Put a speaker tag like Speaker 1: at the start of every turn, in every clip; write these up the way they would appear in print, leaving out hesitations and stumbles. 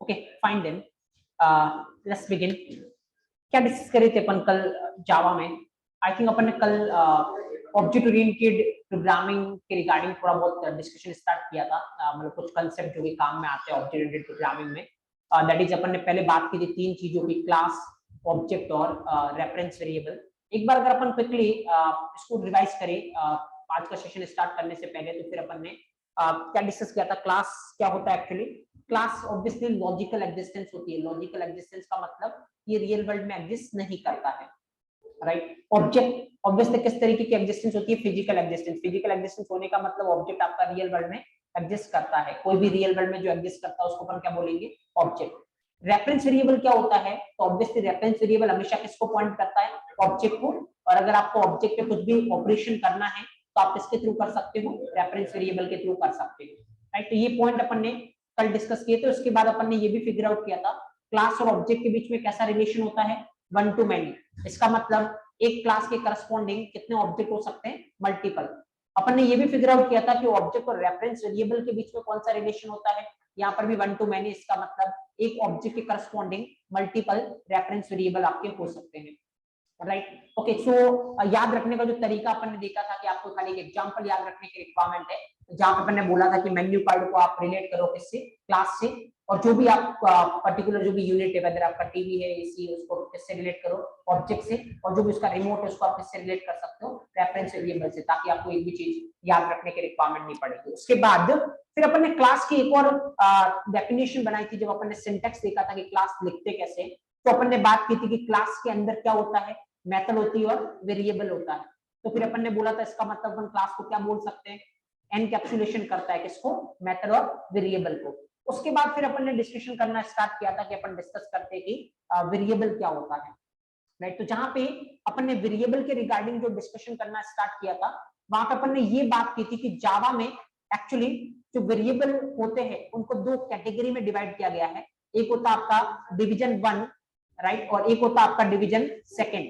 Speaker 1: Okay fine then, let's begin. क्या discuss करे थे अपन कल जावा में? आई थिंक अपन ने कल ऑब्जेक्ट ओरिएंटेड प्रोग्रामिंग के रिगार्डिंग थोड़ा बहुत डिस्कशन स्टार्ट किया था, मतलब कुछ कंसेप्ट जो भी काम में आते हैं ऑब्जेक्ट ओरिएंटेड प्रोग्रामिंग में। दैट इज अपन ने पहले बात की थी तीन चीजों की, क्लास, ऑब्जेक्ट और रेफरेंस वेरिएबल। एक बार अगर अपन क्विकली इसको रिवाइज करें आज का सेशन स्टार्ट करने से पहले, तो फिर अपन ने क्या डिस्कस किया था? क्लास क्या होता है actually? Class obviously logical existence होती है। लॉजिकल एग्जिस्टेंस का मतलब ये रियल वर्ल्ड में एग्जिस्ट नहीं करता है, राइट? ऑब्जेक्ट ऑब्वियसली किस तरीके की एग्जिस्टेंस होती है? Physical existence. फिजिकल एग्जिस्टेंस होने का मतलब ऑब्जेक्ट आपका रियल वर्ल्ड में एग्जिस्ट करता है। कोई भी रियल वर्ल्ड में जो एग्जिस्ट करता है उसको अपन क्या बोलेंगे? ऑब्जेक्ट। रेफरेंस वेरिएबल क्या होता है? तो ऑब्वियसली रेफरेंस वेरिएबल हमेशा किसको पॉइंट करता है? ऑब्जेक्ट को। और अगर आपको ऑब्जेक्ट पे कुछ भी ऑपरेशन करना है तो आप किसके थ्रू कर सकते हो? रेफरेंस वेरिएबल के थ्रू कर सकते हो, राइट? तो ये पॉइंट अपन ने कल डिस्कस किए थे। उसके बाद अपन ने ये भी फिगर आउट किया था क्लास और ऑब्जेक्ट के बीच में कैसा रिलेशन होता है? One two many. इसका मतलब एक क्लास के करस्पॉन्डिंग कितने ऑब्जेक्ट हो सकते हैं? मल्टीपल। अपन ने ये भी फिगर आउट किया था कि ऑब्जेक्ट और रेफरेंस वेरिएबल के बीच में कौन सा रिलेशन होता है? यहाँ पर भी वन टू मैनी। इसका मतलब एक ऑब्जेक्ट के करस्पॉन्डिंग मल्टीपल रेफरेंस वेरिएबल आपके हो सकते हैं, राइट? ओके, सो याद रखने का जो तरीका अपन ने देखा था कि आपको खाली एक एग्जांपल याद रखने की रिक्वायरमेंट है, जहां पे अपन ने बोला था कि मेन्यू कार्ड को आप रिलेट करो किससे? क्लास से। और जो भी आप पर्टिकुलर जो भी यूनिट है, वेदर आपका टीवी है, एसी, उसको किससे रिलेट करो? ऑब्जेक्ट से। और जो भी उसका रिमोट है उसको आप किससे रिलेट कर सकते हो? रेफरेंस वेरिएबल से, ताकि आपको एक भी चीज याद रखने की रिक्वायरमेंट नहीं पड़ेगी। उसके बाद फिर अपन ने क्लास की एक और डेफिनेशन बनाई थी। जब अपन ने सिंटेक्स देखा था कि क्लास लिखते कैसे, तो अपन ने बात की थी कि क्लास के अंदर क्या होता है? मेथड होती है और वेरिएबल होता है। तो फिर अपन ने बोला था इसका मतलब अपन क्लास को क्या बोल सकते हैं? एनकैप्सुलेशन करता है किसको? मेथड और वेरिएबल को। उसके बाद फिर अपन ने डिस्कशन करना स्टार्ट किया था कि अपन डिस्कस करते हैं कि वेरिएबल क्या होता है, राइट? तो जहां पे अपन ने वेरिएबल के रिगार्डिंग जो डिस्कशन करना स्टार्ट किया था, वहां पे अपन ने ये बात की थी कि जावा में एक्चुअली जो वेरिएबल होते हैं उनको दो कैटेगरी में डिवाइड किया गया है। एक होता आपका डिवीजन 1, राइट? और एक होता आपका डिवीजन 2,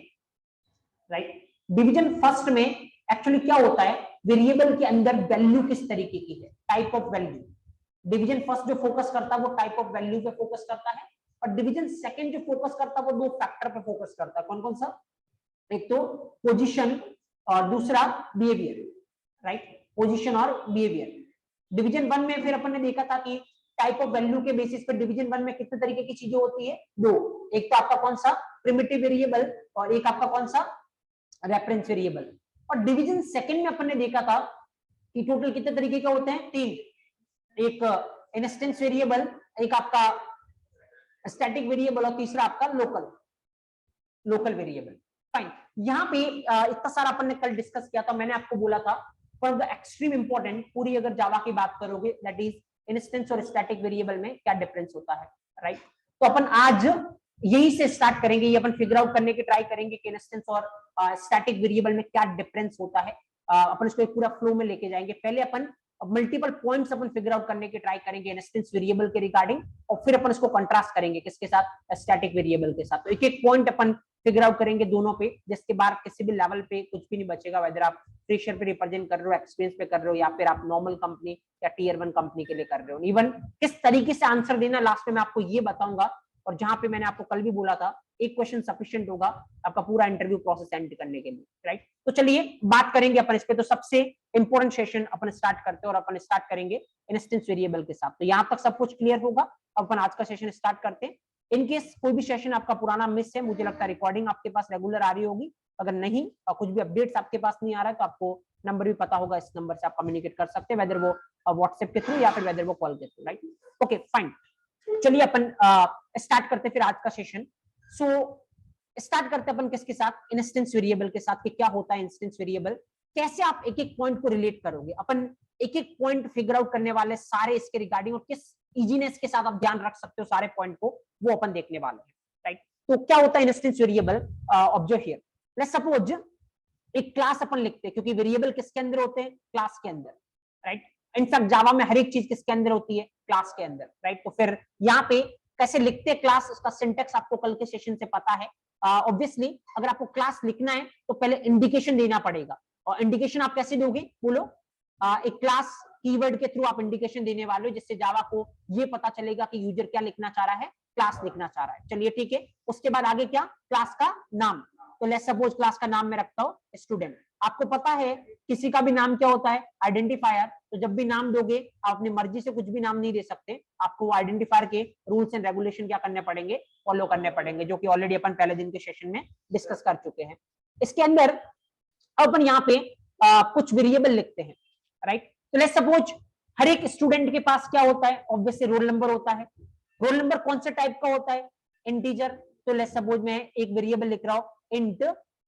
Speaker 1: राइट? डिवीजन फर्स्ट में एक्चुअली क्या होता है? वेरिएबल के अंदर वैल्यू किस तरीके की है, type of value. Division first जो फोकस करता है वो टाइप ऑफ वैल्यू पे फोकस करता है, और डिवीजन सेकंड जो फोकस करता है वो दो फैक्टर पे फोकस करता है। कौन कौन सा? एक तो पोजीशन और दूसरा बिहेवियर, राइट? पोजीशन और बिहेवियर। डिवीजन 1 में फिर अपन ने देखा था कि टाइप ऑफ वैल्यू के बेसिस पर डिवीजन 1 में कितने तरीके की चीजें होती है? दो। एक तो आपका कौन सा? प्रिमिटिव वेरिएबल, और एक आपका कौन सा? Reference variable. और डिवीजन सेकंड में अपन ने देखा था कि टोटल कितने तरीके के होते हैं? तीन। एक इंस्टेंस वेरिएबल, एक आपका स्टैटिक वेरिएबल, और तीसरा आपका लोकल वेरिएबल। फाइन। यहाँ पे इतना सारा अपन ने कल डिस्कस किया था। मैंने आपको बोला था फॉर द एक्सट्रीम इंपॉर्टेंट, पूरी अगर जावा की बात करोगे, दैट इज इंस्टेंस और स्टैटिक वेरिएबल में क्या डिफरेंस होता है, राइट? तो अपन आज यही से स्टार्ट करेंगे, ये अपन फिगर आउट करने की ट्राई करेंगे कि इंस्टेंस और स्टैटिक वेरिएबल में क्या डिफरेंस होता है। अपन इसको एक पूरा फ्लो में लेके जाएंगे। पहले अपन मल्टीपल पॉइंट्स अपन फिगर आउट करने की ट्राई करेंगे इंस्टेंस वेरिएबल के रिगार्डिंग, और फिर अपन इसको कंट्रास्ट करेंगे किसके साथ? स्टैटिक वेरिएबल के साथ। तो एक एक पॉइंट अपन फिगर आउट करेंगे दोनों पे, जिसके बाद किसी भी लेवल पे कुछ भी नहीं बचेगा, वेदर आप फ्रेशर पे रिप्रेजेंट कर रहे हो, एक्सपीरियंस पे कर रहे हो, या फिर आप नॉर्मल कंपनी या टीयर 1 कंपनी के लिए कर रहे हो। इवन किस तरीके से आंसर देना लास्ट में मैं आपको ये बताऊंगा। और जहां पे मैंने आपको कल भी बोला था एक क्वेश्चन सफिशिएंट होगा आपका पूरा इंटरव्यू प्रोसेस एंड करने के लिए, राइट? तो चलिए बात करेंगे अपन इस पे। तो सबसे इंपॉर्टेंट सेशन अपन स्टार्ट करते हैं, और अपन स्टार्ट करेंगे इंस्टेंस वेरिएबल के साथ। तो यहाँ तक सब कुछ क्लियर होगा? अपन आज का सेशन स्टार्ट करते हैं। इनकेस कोई भी सेशन आपका पुराना मिस है, मुझे लगता है रिकॉर्डिंग आपके पास रेगुलर आ रही होगी। अगर नहीं और कुछ भी अपडेट्स आपके पास नहीं आ रहा है, तो आपको नंबर भी पता होगा, इस नंबर से आप कम्युनिकेट कर सकते हैं, वेदर वो व्हाट्सएप के थ्रू या फिर वेदर वो कॉल के थ्रू, राइट? Okay fine. चलिए अपन स्टार्ट करते हैं फिर आज का सेशन। सो स्टार्ट करते हैं अपन किसके साथ? इंस्टेंस वेरिएबल के साथ, कि क्या होता है इंस्टेंस वेरिएबल, कैसे आप एक एक पॉइंट को रिलेट करोगे। अपन एक एक पॉइंट फिगर आउट करने वाले सारे इसके रिगार्डिंग, और किस इजीनेस के साथ आप ध्यान रख सकते हो सारे पॉइंट को, वो अपन देखने वाले हैं, राइट? तो क्या होता है instance variable? Observe here, let's suppose एक क्लास अपन लिखते हैं, क्योंकि वेरिएबल किसके अंदर होते हैं? क्लास के अंदर, राइट? इनफैक्ट जावा में हर एक चीज किसके अंदर होती है? क्लास के अंदर, राइट? तो फिर यहाँ पे कैसे लिखते हैं क्लास, उसका सिंटेक्स आपको कल के सेशन से पता है। ऑब्वियसली अगर आपको क्लास लिखना है तो पहले इंडिकेशन देना पड़ेगा, और इंडिकेशन आप कैसे दोगे? बोलो। एक क्लास कीवर्ड के थ्रू आप इंडिकेशन देने वाले हो, जिससे जावा को ये पता चलेगा कि यूजर क्या लिखना चाह रहा है, क्लास लिखना चाह रहा है। चलिए ठीक है, उसके बाद आगे क्या, क्लास का नाम। तो लेट्स सपोज क्लास का नाम मैं रखता हूं स्टूडेंट। आपको पता है किसी का भी नाम क्या होता है, आइडेंटिफायर। तो जब भी नाम दोगे आप अपनी मर्जी से कुछ भी नाम नहीं दे सकते, आपको वो आइडेंटिफायर के रूल्स एंड रेगुलेशन क्या करने पड़ेंगे, फॉलो करने पड़ेंगे, जो कि ऑलरेडी अपन पहले दिन के सेशन में डिस्कस कर चुके हैं। इसके अंदर अपन यहाँ पे कुछ वेरिएबल लिखते हैं, राइट। तो लेट्स सपोज हर एक स्टूडेंट के पास क्या होता है, ऑब्वियसली रोल नंबर होता है। रोल नंबर कौन से टाइप का होता है, इंटीजर। तो लेट्स सपोज मैं एक वेरिएबल लिख रहा हूं इंट,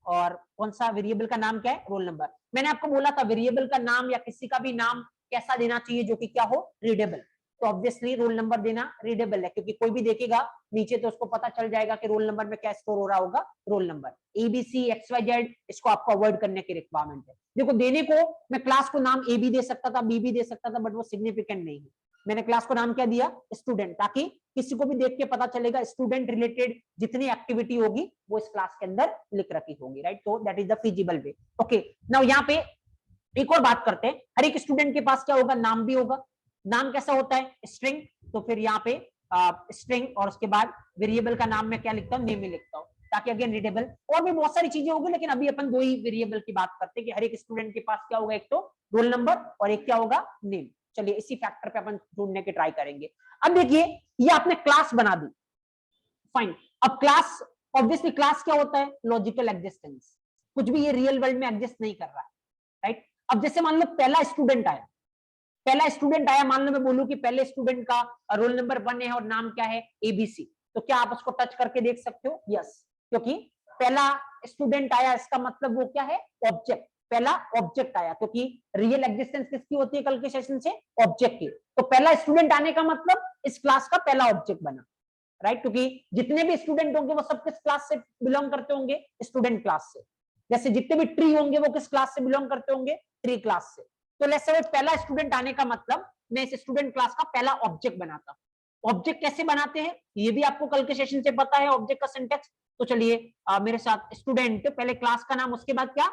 Speaker 1: और कौन सा वेरिएबल का नाम क्या है, रोल नंबर। मैंने आपको बोला था वेरिएबल का नाम या किसी का भी नाम कैसा देना चाहिए जो कि क्या हो, रीडेबल। तो ऑब्वियसली रोल नंबर देना रीडेबल है, क्योंकि कोई भी देखेगा नीचे तो उसको पता चल जाएगा कि रोल नंबर में क्या स्टोर हो रहा होगा, रोल नंबर। एबीसी XYZ इसको आपको अवॉइड करने की रिक्वायरमेंट है। देखो देने को मैं क्लास को नाम ए भी दे सकता था, बी भी दे सकता था, बट वो सिग्निफिकेंट नहीं है। मैंने क्लास को नाम क्या दिया, स्टूडेंट, ताकि किसी को भी देख के पता चलेगा स्टूडेंट रिलेटेड जितनी एक्टिविटी होगी वो इस क्लास के अंदर लिख रखी होगी, राइट। तो that is the feasible way. Okay, now यहाँ पे एक और बात करते हैं। हर एक स्टूडेंट के पास क्या होगा, नाम भी होगा। नाम कैसा होता है, स्ट्रिंग। तो फिर यहाँ पे स्ट्रिंग और उसके बाद वेरिएबल का नाम मैं क्या लिखता हूँ, नेम ही लिखता हूँ, ताकि अगेन रीडेबल। और भी बहुत सारी चीजें होगी, लेकिन अभी अपन दो ही वेरिएबल की बात करते हैं कि हर एक स्टूडेंट के पास क्या होगा, एक तो रोल नंबर और एक क्या होगा, नेम। चलिए इसी फैक्टर पे अपन ढूंढने की ट्राई करेंगे। अब देखिए ये आपने क्लास बना दी, फाइन। अब क्लास, ऑब्वियसली क्लास क्या होता है, लॉजिकल एग्जिस्टेंस। कुछ भी ये रियल वर्ल्ड में एग्जिस्ट नहीं कर रहा है, राइट। अब जैसे मान लो पहला स्टूडेंट आया, मान लो मैं बोलूं कि पहले स्टूडेंट का रोल नंबर 1 है और नाम क्या है, एबीसी। तो क्या आप उसको टच करके देख सकते हो, यस, क्योंकि पहला स्टूडेंट आया, इसका मतलब वो क्या है, ऑब्जेक्ट। पहला ऑब्जेक्ट आया, क्योंकि रियल एग्जिस्टेंस किसकी होती है कल के सेशन से, ऑब्जेक्ट की। तो पहला स्टूडेंट आने का मतलब इस क्लास का पहला ऑब्जेक्ट बना, राइट। क्योंकि जितने भी स्टूडेंट होंगे वो सब किस क्लास से बिलोंग करते होंगे, स्टूडेंट क्लास से। जैसे जितने भी ट्री होंगे वो किस क्लास से बिलोंग करते होंगे, ट्री क्लास से। तो लेट्स से पहला स्टूडेंट आने का मतलब मैं इस स्टूडेंट क्लास का पहला ऑब्जेक्ट बनाता हूं। ऑब्जेक्ट कैसे बनाते हैं ये भी आपको कल के सेशन से पता है, ऑब्जेक्ट का सिंटेक्स। तो चलिए मेरे साथ, स्टूडेंट पहले क्लास का नाम, उसके बाद क्या,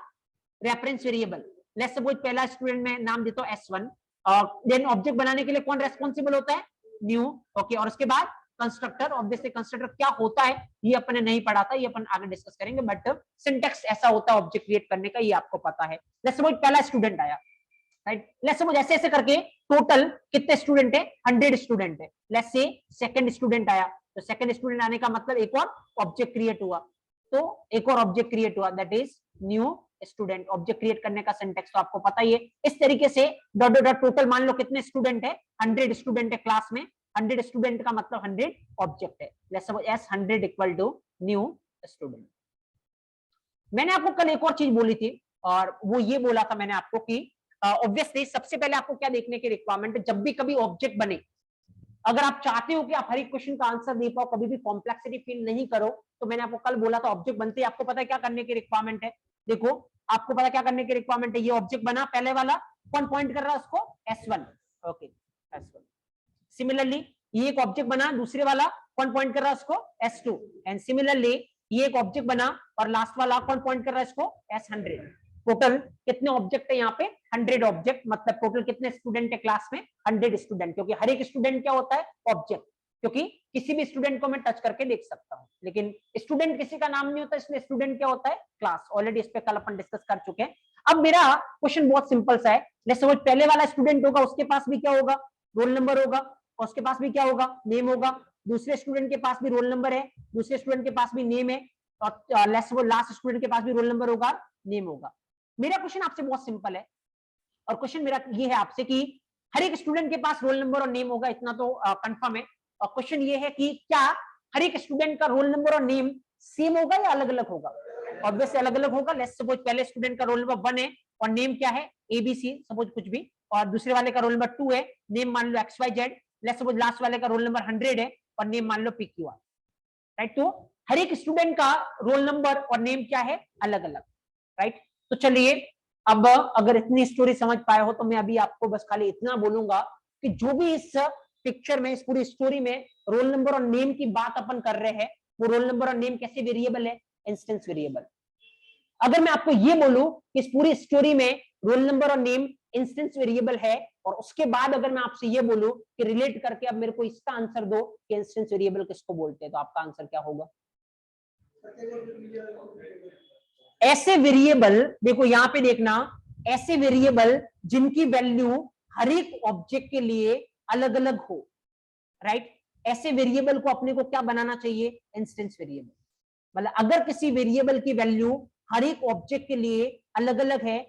Speaker 1: रेफरेंस वेरिएबल। लेट्स सपोज पहला स्टूडेंट में नाम देता हूं S1, और देन ऑब्जेक्ट बनाने के लिए कौन रेस्पॉन्सिबल होता है, न्यू। ओके, और उसके बाद कंस्ट्रक्टर। ऑब्वियसली कंस्ट्रक्टर क्या होता है ये अपन ने नहीं पढ़ा था, ये अपन आगे डिस्कस करेंगे, बट सिंटेक्स ऐसा होता है ऑब्जेक्ट क्रिएट करने का, ये आपको पता है। लेट्स सपोज पहला स्टूडेंट आया, राइट। लेट्स सपोज ऐसे ऐसे करके टोटल कितने स्टूडेंट है, 100 स्टूडेंट है। लेट्स से सेकंड स्टूडेंट आया, तो सेकंड स्टूडेंट आने का मतलब एक और ऑब्जेक्ट क्रिएट हुआ। तो एक और ऑब्जेक्ट क्रिएट हुआ, that is new student. Object create करने का सिंटेक्स तो आपको पता ही है। इस तरीके से डॉट डॉट डॉट टोटल मान लो कितने स्टूडेंट है, 100 स्टूडेंट है क्लास में। 100 स्टूडेंट का मतलब 100 ऑब्जेक्ट है। Let's suppose S100 equal to new student. मैंने आपको कल एक और चीज बोली थी, और वो ये बोला था मैंने आपको कि ऑब्वियसली सबसे पहले आपको क्या देखने की रिक्वायरमेंट है, जब भी कभी ऑब्जेक्ट बने, अगर आप चाहते हो कि आप हर एक क्वेश्चन का आंसर दे पाओ, कभी भी कॉम्प्लेक्सिटी फील नहीं करो, तो मैंने आपको कल बोला था ऑब्जेक्ट बनते ही आपको पता है क्या करने की रिक्वायरमेंट है। देखो आपको पता क्या करने की रिक्वायरमेंट है, ये ऑब्जेक्ट बना, पहले वाला कौन पॉइंट कर रहा है उसको, S1। Okay, S1। सिमिलरली ये एक ऑब्जेक्ट बना, दूसरे वाला कौन पॉइंट कर रहा है उसको, S2। एंड सिमिलरली ये एक ऑब्जेक्ट बना और लास्ट वाला कौन पॉइंट कर रहा है इसको, S100। टोटल कितने ऑब्जेक्ट है यहाँ पे, 100 ऑब्जेक्ट। मतलब टोटल कितने स्टूडेंट है क्लास में, 100 स्टूडेंट, क्योंकि हर एक स्टूडेंट क्या होता है, ऑब्जेक्ट। क्योंकि किसी भी स्टूडेंट को मैं टच करके देख सकता हूँ, लेकिन स्टूडेंट किसी का नाम नहीं होता, इसलिए स्टूडेंट क्या होता है, क्लास। ऑलरेडी इस पे कल अपन डिस्कस कर चुके हैं। अब मेरा क्वेश्चन बहुत सिंपल सा है। लेट्स सपोज पहले वाला स्टूडेंट होगा, उसके पास भी क्या होगा, रोल नंबर होगा, और उसके पास भी क्या होगा, नेम होगा। दूसरे स्टूडेंट के पास भी रोल नंबर है, दूसरे स्टूडेंट के पास भी नेम है, और लास्ट स्टूडेंट के पास भी रोल नंबर होगा, नेम होगा। मेरा क्वेश्चन आपसे बहुत सिंपल है, और क्वेश्चन मेरा ये है आपसे कि हर एक स्टूडेंट के पास रोल नंबर और नेम होगा, इतना तो कंफर्म है। और क्वेश्चन ये है कि क्या हर एक स्टूडेंट का रोल नंबर और नेम सेम होगा या अलग अलग होगा। ऑब्वियसली अलग अलग होगा। लेट्स सपोज पहले स्टूडेंट का रोल नंबर 1 है और नेम क्या है, ABC, सपोज कुछ भी, और दूसरे वाले का रोल नंबर 2 है, नेम मान लो XYZ। लेट्स सपोज लास्ट वाले का रोल नंबर 100 है और नेम मान लो PQR, राइट। तो हर एक स्टूडेंट का रोल नंबर और नेम क्या है, अलग अलग, राइट। तो चलिए अब अगर इतनी स्टोरी समझ पाए हो तो मैं अभी आपको बस खाली इतना बोलूंगा कि जो भी इस पिक्चर में, इस पूरी स्टोरी में रोल नंबर और नेम की बात अपन कर रहे हैं, वो रोल नंबर और नेम कैसे वेरिएबल है, इंस्टेंस वेरिएबल। अगर मैं आपको ये बोलूं कि इस पूरी स्टोरी में रोल नंबर और नेम इंस्टेंस वेरिएबल है, और उसके बाद अगर मैं आपसे ये बोलूं कि रिलेट करके अब मेरे को इसका आंसर दो कि इंस्टेंस वेरिएबल किसको बोलते हैं, तो आपका आंसर क्या होगा? ऐसे वेरिएबल, देखो यहां पे देखना, ऐसे वेरिएबल जिनकी वैल्यू हर एक ऑब्जेक्ट के लिए अलग अलग हो, राइट? ऐसे वेरिएबल को अपने को क्या बनाना चाहिए? Instance variable. मतलब अगर किसी वेरिएबल की वैल्यू हर एक ऑब्जेक्ट के लिए अलग अलग है,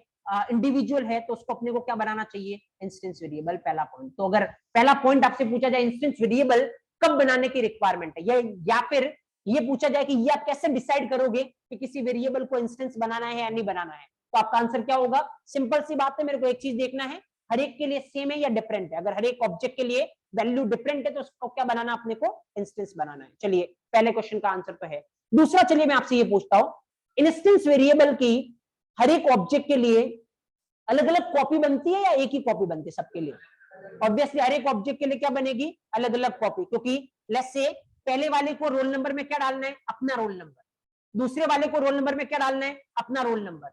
Speaker 1: इंडिविजुअल है, तो उसको अपने को क्या बनाना चाहिए? Instance variable. पहला पॉइंट। तो अगर पहला पॉइंट आपसे पूछा जाए इंस्टेंस वेरिएबल कब बनाने की रिक्वायरमेंट है, या फिर ये पूछा जाए कि ये आप कैसे डिसाइड करोगे कि किसी वेरिएबल को इंस्टेंस बनाना है या नहीं बनाना है, तो आपका आंसर क्या होगा? सिंपल सी बात है, मेरे को एक चीज देखना है, हर एक के लिए सेम है या डिफरेंट है। अगर हर एक ऑब्जेक्ट के लिए वैल्यू डिफरेंट है तो उसको क्या बनाना? अपने को इंस्टेंस बनाना है। चलिए पहले क्वेश्चन का आंसर तो है। दूसरा, चलिए मैं आपसे ये पूछता हूं, इंस्टेंस वेरिएबल की हर एक ऑब्जेक्ट के लिए अलग अलग कॉपी बनती है या एक ही कॉपी बनती है सबके लिए? ऑब्वियसली हर एक ऑब्जेक्ट के लिए क्या बनेगी? अलग अलग कॉपी, क्योंकि लेट्स से पहले वाले को रोल नंबर में क्या डालना है? अपना रोल नंबर। दूसरे वाले को रोल नंबर में क्या डालना है? अपना रोल नंबर।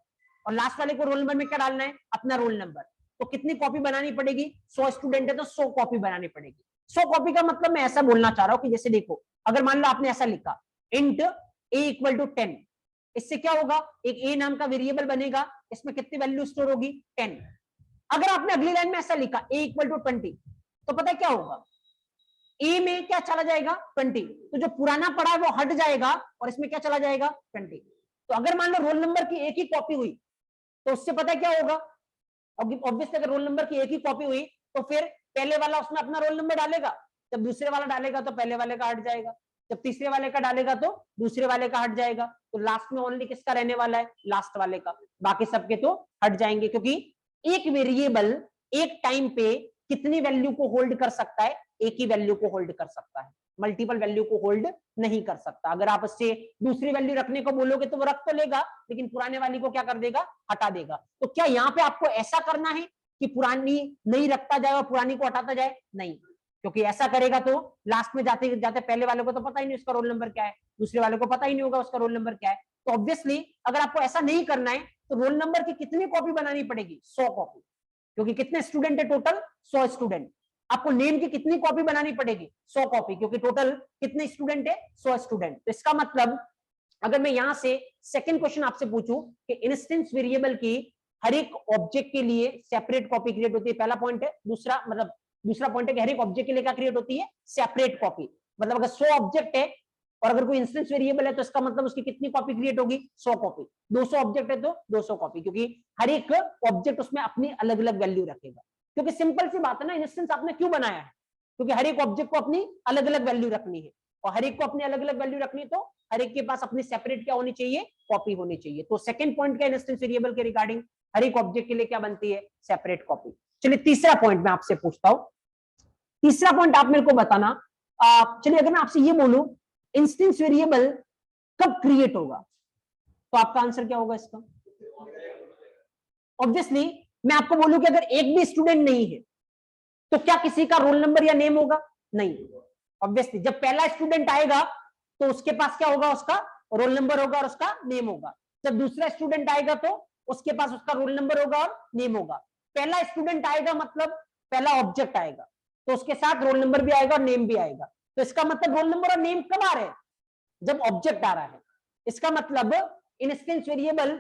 Speaker 1: और लास्ट वाले को रोल नंबर में क्या डालना है? अपना रोल नंबर। तो कितनी कॉपी बनानी पड़ेगी? 100 स्टूडेंट है तो 100 कॉपी बनानी पड़ेगी। 100 कॉपी का मतलब मैं ऐसा बोलना चाह रहा हूं कि जैसे देखो, अगर मान लो आपने ऐसा लिखा इंट a इक्वल टू 10, इससे क्या होगा? एक a नाम का वेरिएबल बनेगा, इसमें कितनी वैल्यू स्टोर होगी? 10। अगर आपने अगली लाइन में ऐसा लिखा a इक्वल टू 20, तो पता है क्या होगा? ए में क्या चला जाएगा? 20। तो जो पुराना पड़ा है वो हट जाएगा और इसमें क्या चला जाएगा? 20। तो अगर मान लो रोल नंबर की एक ही कॉपी हुई तो उससे पता है क्या होगा? ऑब्वियसली अगर रोल नंबर की एक ही कॉपी हुई तो फिर पहले वाला उसमें अपना रोल नंबर डालेगा, जब दूसरे वाला डालेगा तो पहले वाले का हट जाएगा, जब तीसरे वाले का डालेगा तो दूसरे वाले का हट जाएगा। तो लास्ट में ओनली किसका रहने वाला है? लास्ट वाले का। बाकी सबके तो हट जाएंगे, क्योंकि एक वेरिएबल एक टाइम पे कितनी वैल्यू को होल्ड कर सकता है? एक ही वैल्यू को होल्ड कर सकता है, मल्टीपल वैल्यू को होल्ड नहीं कर सकता। अगर आप उससे दूसरी वैल्यू रखने को बोलोगे तो वो रख तो लेगा, लेकिन पुराने वाली को क्या कर देगा? हटा देगा। तो क्या यहाँ पे आपको ऐसा करना है कि पुरानी नहीं रखता जाए और पुरानी को हटाता जाए? नहीं, क्योंकि ऐसा करेगा तो लास्ट में जाते जाते पहले वाले को तो पता ही नहीं उसका रोल नंबर क्या है, दूसरे वाले को पता ही नहीं होगा उसका रोल नंबर क्या है। तो ऑब्वियसली अगर आपको ऐसा नहीं करना है तो रोल नंबर की कितनी कॉपी बनानी पड़ेगी? 100 कॉपी, क्योंकि कितने स्टूडेंट है टोटल? 100 स्टूडेंट। आपको नेम की कितनी कॉपी बनानी पड़ेगी? 100 कॉपी, क्योंकि टोटल कितने स्टूडेंट है? 100 स्टूडेंट। तो इसका मतलब अगर मैं यहां से सेकंड क्वेश्चन आपसे पूछूं कि इंस्टेंस वेरिएबल की हर एक ऑब्जेक्ट के लिए सेपरेट कॉपी क्रिएट होती है, पहला पॉइंट है। दूसरा पॉइंट है कि हर एक ऑब्जेक्ट के लिए क्या क्रिएट होती है? Separate copy. मतलब अगर 100 ऑब्जेक्ट है और अगर कोई इंस्टेंस वेरिएबल है तो इसका मतलब उसकी कितनी कॉपी क्रिएट होगी? 100 कॉपी। 200 ऑब्जेक्ट है तो 200 कॉपी, क्योंकि हर एक ऑब्जेक्ट उसमें अपनी अलग अलग वैल्यू रखेगा। क्योंकि सिंपल सी बात है ना, इंस्टेंस आपने क्यों बनाया है? क्योंकि हर एक ऑब्जेक्ट को अपनी अलग अलग वैल्यू रखनी है, और हर एक को अपनी अलग अलग वैल्यू रखनी है तो हर एक के पास अपनी सेपरेट क्या होनी चाहिए? कॉपी होनी चाहिए। तो सेकंड पॉइंट क्या इंस्टेंस वेरिएबल के रिगार्डिंग? हर एक ऑब्जेक्ट के लिए क्या बनती है? Separate copy. चलिए तीसरा पॉइंट मैं आपसे पूछता हूं, तीसरा पॉइंट आप मेरे को बताना। चलिए अगर मैं आपसे ये बोलूं इंस्टेंस वेरिएबल कब क्रिएट होगा, तो आपका आंसर क्या होगा इसका? ऑब्वियसली मैं आपको बोलूं कि अगर एक भी स्टूडेंट नहीं है तो क्या किसी का रोल नंबर या नेम होगा? नहीं। ऑब्वियसली जब पहला स्टूडेंट आएगा तो उसके पास क्या होगा? उसका रोल नंबर होगा और उसका नेम होगा। जब दूसरा स्टूडेंट आएगा तो उसके पास उसका रोल नंबर होगा और नेम होगा। पहला स्टूडेंट आएगा मतलब पहला ऑब्जेक्ट आएगा, तो उसके साथ रोल नंबर भी आएगा और नेम भी आएगा। तो इसका मतलब रोल नंबर और नेम कब आ रहे हैं? जब ऑब्जेक्ट आ रहा है। इसका मतलब इंस्टेंस वेरिएबल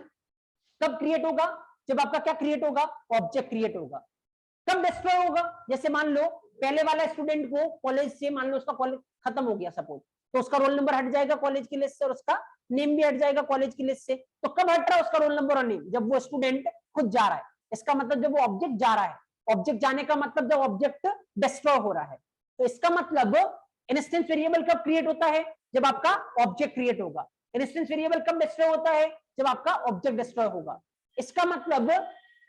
Speaker 1: कब क्रिएट होगा? जब आपका क्या क्रिएट होगा? ऑब्जेक्ट क्रिएट होगा। कब डिस्ट्रॉय होगा? जैसे मान लो पहले वाला स्टूडेंट को कॉलेज से, मान लो उसका कॉलेज खत्म हो गया सपोज, तो उसका रोल नंबर हट जाएगा कॉलेज की लिस्ट से और उसका नेम भी हट जाएगा कॉलेज की लिस्ट से। तो कब हट रहा है उसका रोल नंबर और नेम? जब वो स्टूडेंट खुद जा रहा है। इसका मतलब जब वो ऑब्जेक्ट जा रहा है। ऑब्जेक्ट जाने का मतलब जब ऑब्जेक्ट डिस्ट्रॉय हो रहा है। तो इसका मतलब इंस्टेंस वेरिएबल कब क्रिएट होता है? जब आपका ऑब्जेक्ट क्रिएट होगा। इंस्टेंस वेरिएबल कब डिस्ट्रॉय होता है? जब आपका ऑब्जेक्ट डिस्ट्रॉय होगा। इसका मतलब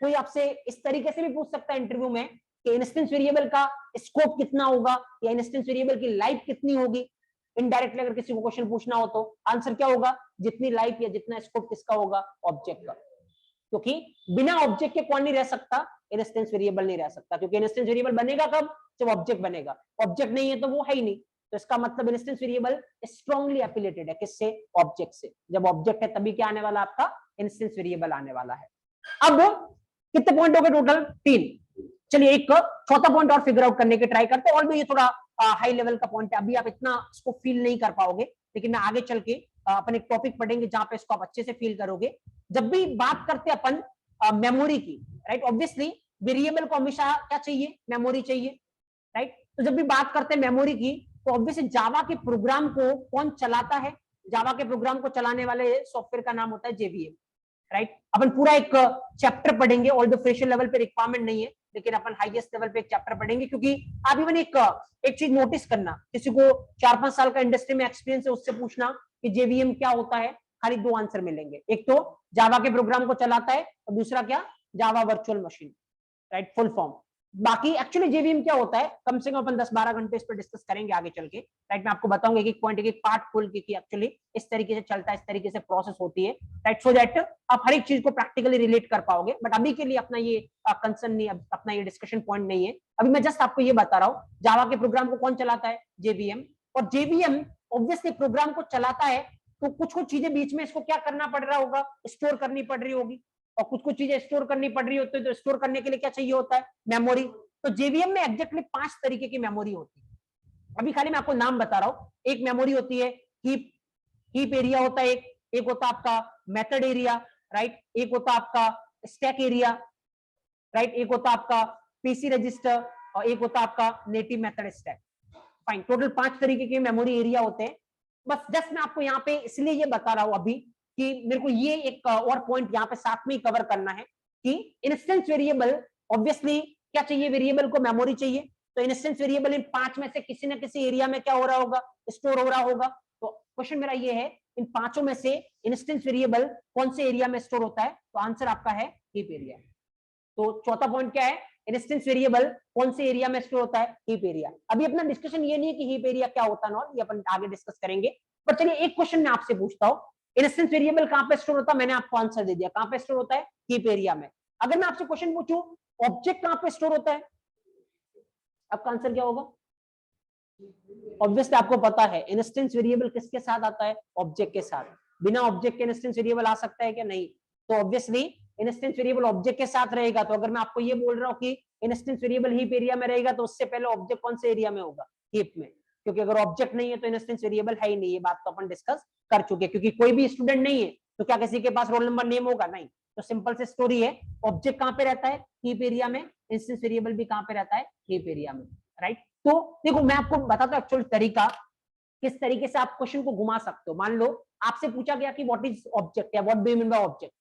Speaker 1: कोई आपसे इस तरीके से भी पूछ सकता है इंटरव्यू में कि इंस्टेंस वेरिएबल का स्कोप कितना होगा या इंस्टेंस वेरिएबल की लाइफ कितनी होगी। इनडायरेक्टली अगर किसी को क्वेश्चन पूछना हो तो आंसर क्या होगा? जितनी लाइफ या जितना स्कोप किसका होगा? ऑब्जेक्ट का। क्योंकि बिना ऑब्जेक्ट के कौन नहीं रह सकता? इंस्टेंस वेरिएबल नहीं रह सकता, क्योंकि इंस्टेंस वेरिएबल बनेगा कब? जब ऑब्जेक्ट बनेगा। ऑब्जेक्ट नहीं है तो वो है ही नहीं। तो इसका मतलब इंस्टेंस वेरिएबल स्ट्रांगली एफिलिएटेड है किससे? ऑब्जेक्ट से। जब ऑब्जेक्ट है तभी क्या आने वाला? आपका इंस्टेंस वेरिएबल आने वाला है। अब कितने पॉइंट हो गए टोटल? 3। चलिए एक चौथा पॉइंट और फिगर आउट करने के ट्राई करते हैं, और ये थोड़ा हाई लेवल का पॉइंट है, अभी आप इतना इसको फील नहीं कर पाओगे, लेकिन मैं आगे चल के अपन एक टॉपिक पढ़ेंगे जहां पे इसको आप अच्छे से फील करोगे। जब भी बात करते हैं अपन मेमोरी की, राइट, ऑब्वियसली वेरिएबल को हमेशा क्या चाहिए, मेमोरी चाहिए, राइट। तो जब भी बात करते हैं मेमोरी की, तो ऑब्वियसली जावा के प्रोग्राम को कौन चलाता है, जावा के प्रोग्राम को चलाने वाले सॉफ्टवेयर का नाम होता है जेवीएम, राइट। अपन पूरा एक चैप्टर पढ़ेंगे, ऑल द फ्रेशर लेवल पे रिक्वायरमेंट नहीं है, लेकिन अपन हाईएस्ट लेवल पे एक चैप्टर पढ़ेंगे, क्योंकि आप इवन एक चीज नोटिस करना, किसी को 4-5 साल का इंडस्ट्री में एक्सपीरियंस है, उससे पूछना कि जेवीएम क्या होता है, खाली 2 आंसर मिलेंगे, एक तो जावा के प्रोग्राम को चलाता है, और दूसरा क्या, Java virtual machine, right, full form. बाकी एक्चुअली जेवीएम क्या होता है, कम से कम अपन 10-12 घंटे इस पर डिस्कस करेंगे आगे चल के, राइट। मैं आपको बताऊंगा एक पॉइंट, एक पार्ट खोल के कि एक्चुअली इस तरीके से चलता है, इस तरीके से प्रोसेस होती है, राइट, सो दैट आप हर एक चीज को प्रैक्टिकली रिलेट कर पाओगे। बट अभी के लिए अपना ये कंसर्न नहीं, अपना ये डिस्कशन पॉइंट नहीं है, अभी मैं जस्ट आपको ये बता रहा हूँ जावा के प्रोग्राम को कौन चलाता है, जेवीएम। और जेवीएम ऑब्वियसली प्रोग्राम को चलाता है, तो कुछ कुछ चीजें बीच में इसको क्या करना पड़ रहा होगा, स्टोर करनी पड़ रही होगी, और कुछ कुछ चीजें स्टोर करनी पड़ रही होती है, तो स्टोर करने के लिए क्या चाहिए होता है, मेमोरी। तो जेवीएम में एग्जैक्टली 5 तरीके की मेमोरी होती है, अभी खाली मैं आपको नाम बता रहा हूं। एक मेमोरी होती है हीप एरिया होता है, एक होता है आपका मेथड एरिया, राइट, एक होता है आपका स्टैक एरिया, राइट, एक होता है आपका पीसी रजिस्टर, और एक होता है आपका native method stack. Fine, total 5 तरीके के मेमोरी एरिया होते हैं। बस जस्ट मैं आपको यहाँ पे इसलिए ये बता रहा हूं अभी कि मेरे को ये एक और पॉइंट यहाँ पे साथ में ही कवर करना है कि इंस्टेंस वेरिएबल, ऑब्वियसली क्या चाहिए, वेरिएबल को मेमोरी चाहिए, तो इंस्टेंस वेरिएबल इन 5 में से किसी ना किसी एरिया में क्या हो रहा होगा, स्टोर हो रहा होगा। तो क्वेश्चन मेरा ये है, इन 5 में से इंस्टेंस वेरिएबल कौन से एरिया में स्टोर होता है, तो आंसर आपका है हीप एरिया। तो चौथा पॉइंट क्या है, इंस्टेंस वेरिएबल कौन से एरिया में स्टोर होता है, हीप एरिया। अभी अपना डिस्कशन ये नहीं है कि हीप एरिया क्या होता है, ये अपन आगे डिस्कस करेंगे। पर चलिए एक क्वेश्चन मैं आपसे पूछता हूँ, इंस्टेंस वेरिएबल कहां पे स्टोर होता है, मैंने आपको आंसर दे दिया, कहां पे स्टोर होता है, हीप एरिया में। अगर मैं आपसे क्वेश्चन पूछूं ऑब्जेक्ट कहां पे स्टोर होता है, आपका आंसर क्या होगा, ऑब्वियसली आपको पता है इंस्टेंस वेरिएबल किसके साथ आता है, ऑब्जेक्ट के साथ। बिना ऑब्जेक्ट के इंस्टेंस वेरिएबल आ सकता है क्या, नहीं। तो ऑब्वियसली इंस्टेंस वेरिएबल ऑब्जेक्ट के साथ रहेगा। तो अगर मैं आपको ये बोल रहा हूँ कि इंस्टेंस वेरिएबल हीप एरिया में रहेगा, तो उससे पहले ऑब्जेक्ट कौन से एरिया में होगा, हीप में, क्योंकि अगर ऑब्जेक्ट नहीं है तो इंस्टेंस वेरिएबल है ही नहीं। ये बात तो अपन डिस्कस कर चुके हैं, क्योंकि कोई भी स्टूडेंट नहीं है तो क्या किसी के पास रोल नंबर नेम होगा, नहीं। तो सिंपल से स्टोरी है, ऑब्जेक्ट कहां पे रहता है, हीप एरिया में, इंस्टेंस वेरिएबल भी कहां पे रहता है, हीप एरिया में, राइट। तो देखो मैं आपको बताता हूं एक्चुअल तरीका, किस तरीके से आप क्वेश्चन को घुमा सकते हो। मान लो आपसे पूछा गया कि व्हाट इज ऑब्जेक्ट या what do you mean by object,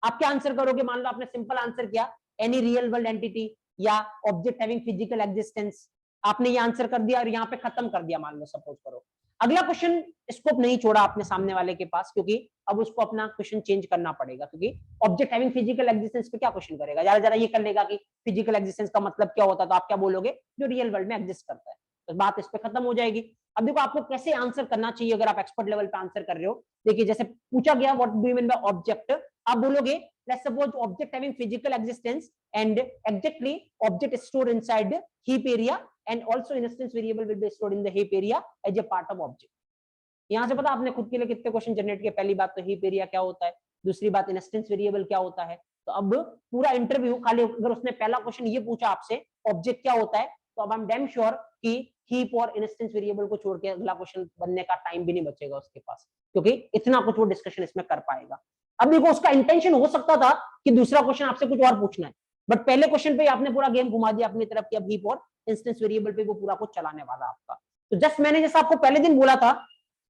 Speaker 1: आप क्या आंसर करोगे। मान लो आपने सिंपल आंसर किया एनी रियल वर्ल्ड एंटिटी या ऑब्जेक्ट हैविंग फिजिकल एग्जिस्टेंस, आपने ये आंसर कर दिया और यहाँ पे खत्म कर दिया, मान लो सपोज करो। अगला क्वेश्चन स्कोप नहीं छोड़ा आपने सामने वाले के पास, क्योंकि अब उसको अपना क्वेश्चन चेंज करना पड़ेगा, क्योंकि ऑब्जेक्ट हैविंग फिजिकल एग्जिस्टेंस पे क्या क्वेश्चन करेगा, जरा जरा ये कर लेगा कि फिजिकल एग्जिस्टेंस का मतलब क्या होता है, तो आप क्या बोलोगे, जो रियल वर्ल्ड में एग्जिस्ट करता है। तो बात इस पे खत्म हो जाएगी। अब देखो आपको कैसे आंसर करना चाहिए अगर आप एक्सपर्ट लेवल पे आंसर कर रहे हो। देखिए जैसे पूछा गया what do you mean by object, आप बोलोगे let's suppose object having physical existence and exactly object store inside heap area and also instance variable will be stored in the heap area as a part of object. यहां से पता आपने खुद के लिए कितने क्वेश्चन जनरेट किए। पहली बात तो हीप एरिया क्या होता है, दूसरी बात इंस्टेंस वेरिएबल क्या होता है। तो अब पूरा इंटरव्यू खाली अगर उसने पहला क्वेश्चन ये पूछा आपसे ऑब्जेक्ट क्या होता है, तो अब आई एम डैम श्योर कि हीप और इंस्टेंस वेरिएबल को छोड़ के अगला क्वेश्चन बनने का टाइम भी नहीं बचेगा उसके पास, क्योंकि इतना कुछ वो डिस्कशन इसमें कर पाएगा। अब देखो उसका इंटेंशन हो सकता था कि दूसरा क्वेश्चन आपसे कुछ और पूछना है, बट पहले क्वेश्चन पे आपने पूरा गेम घुमा दिया अपनी तरफ की। अब हीप और इंस्टेंस वेरिएबल पे वो पूरा कुछ चलाने वाला आपका। तो जस्ट मैंने जैसा आपको पहले दिन बोला था,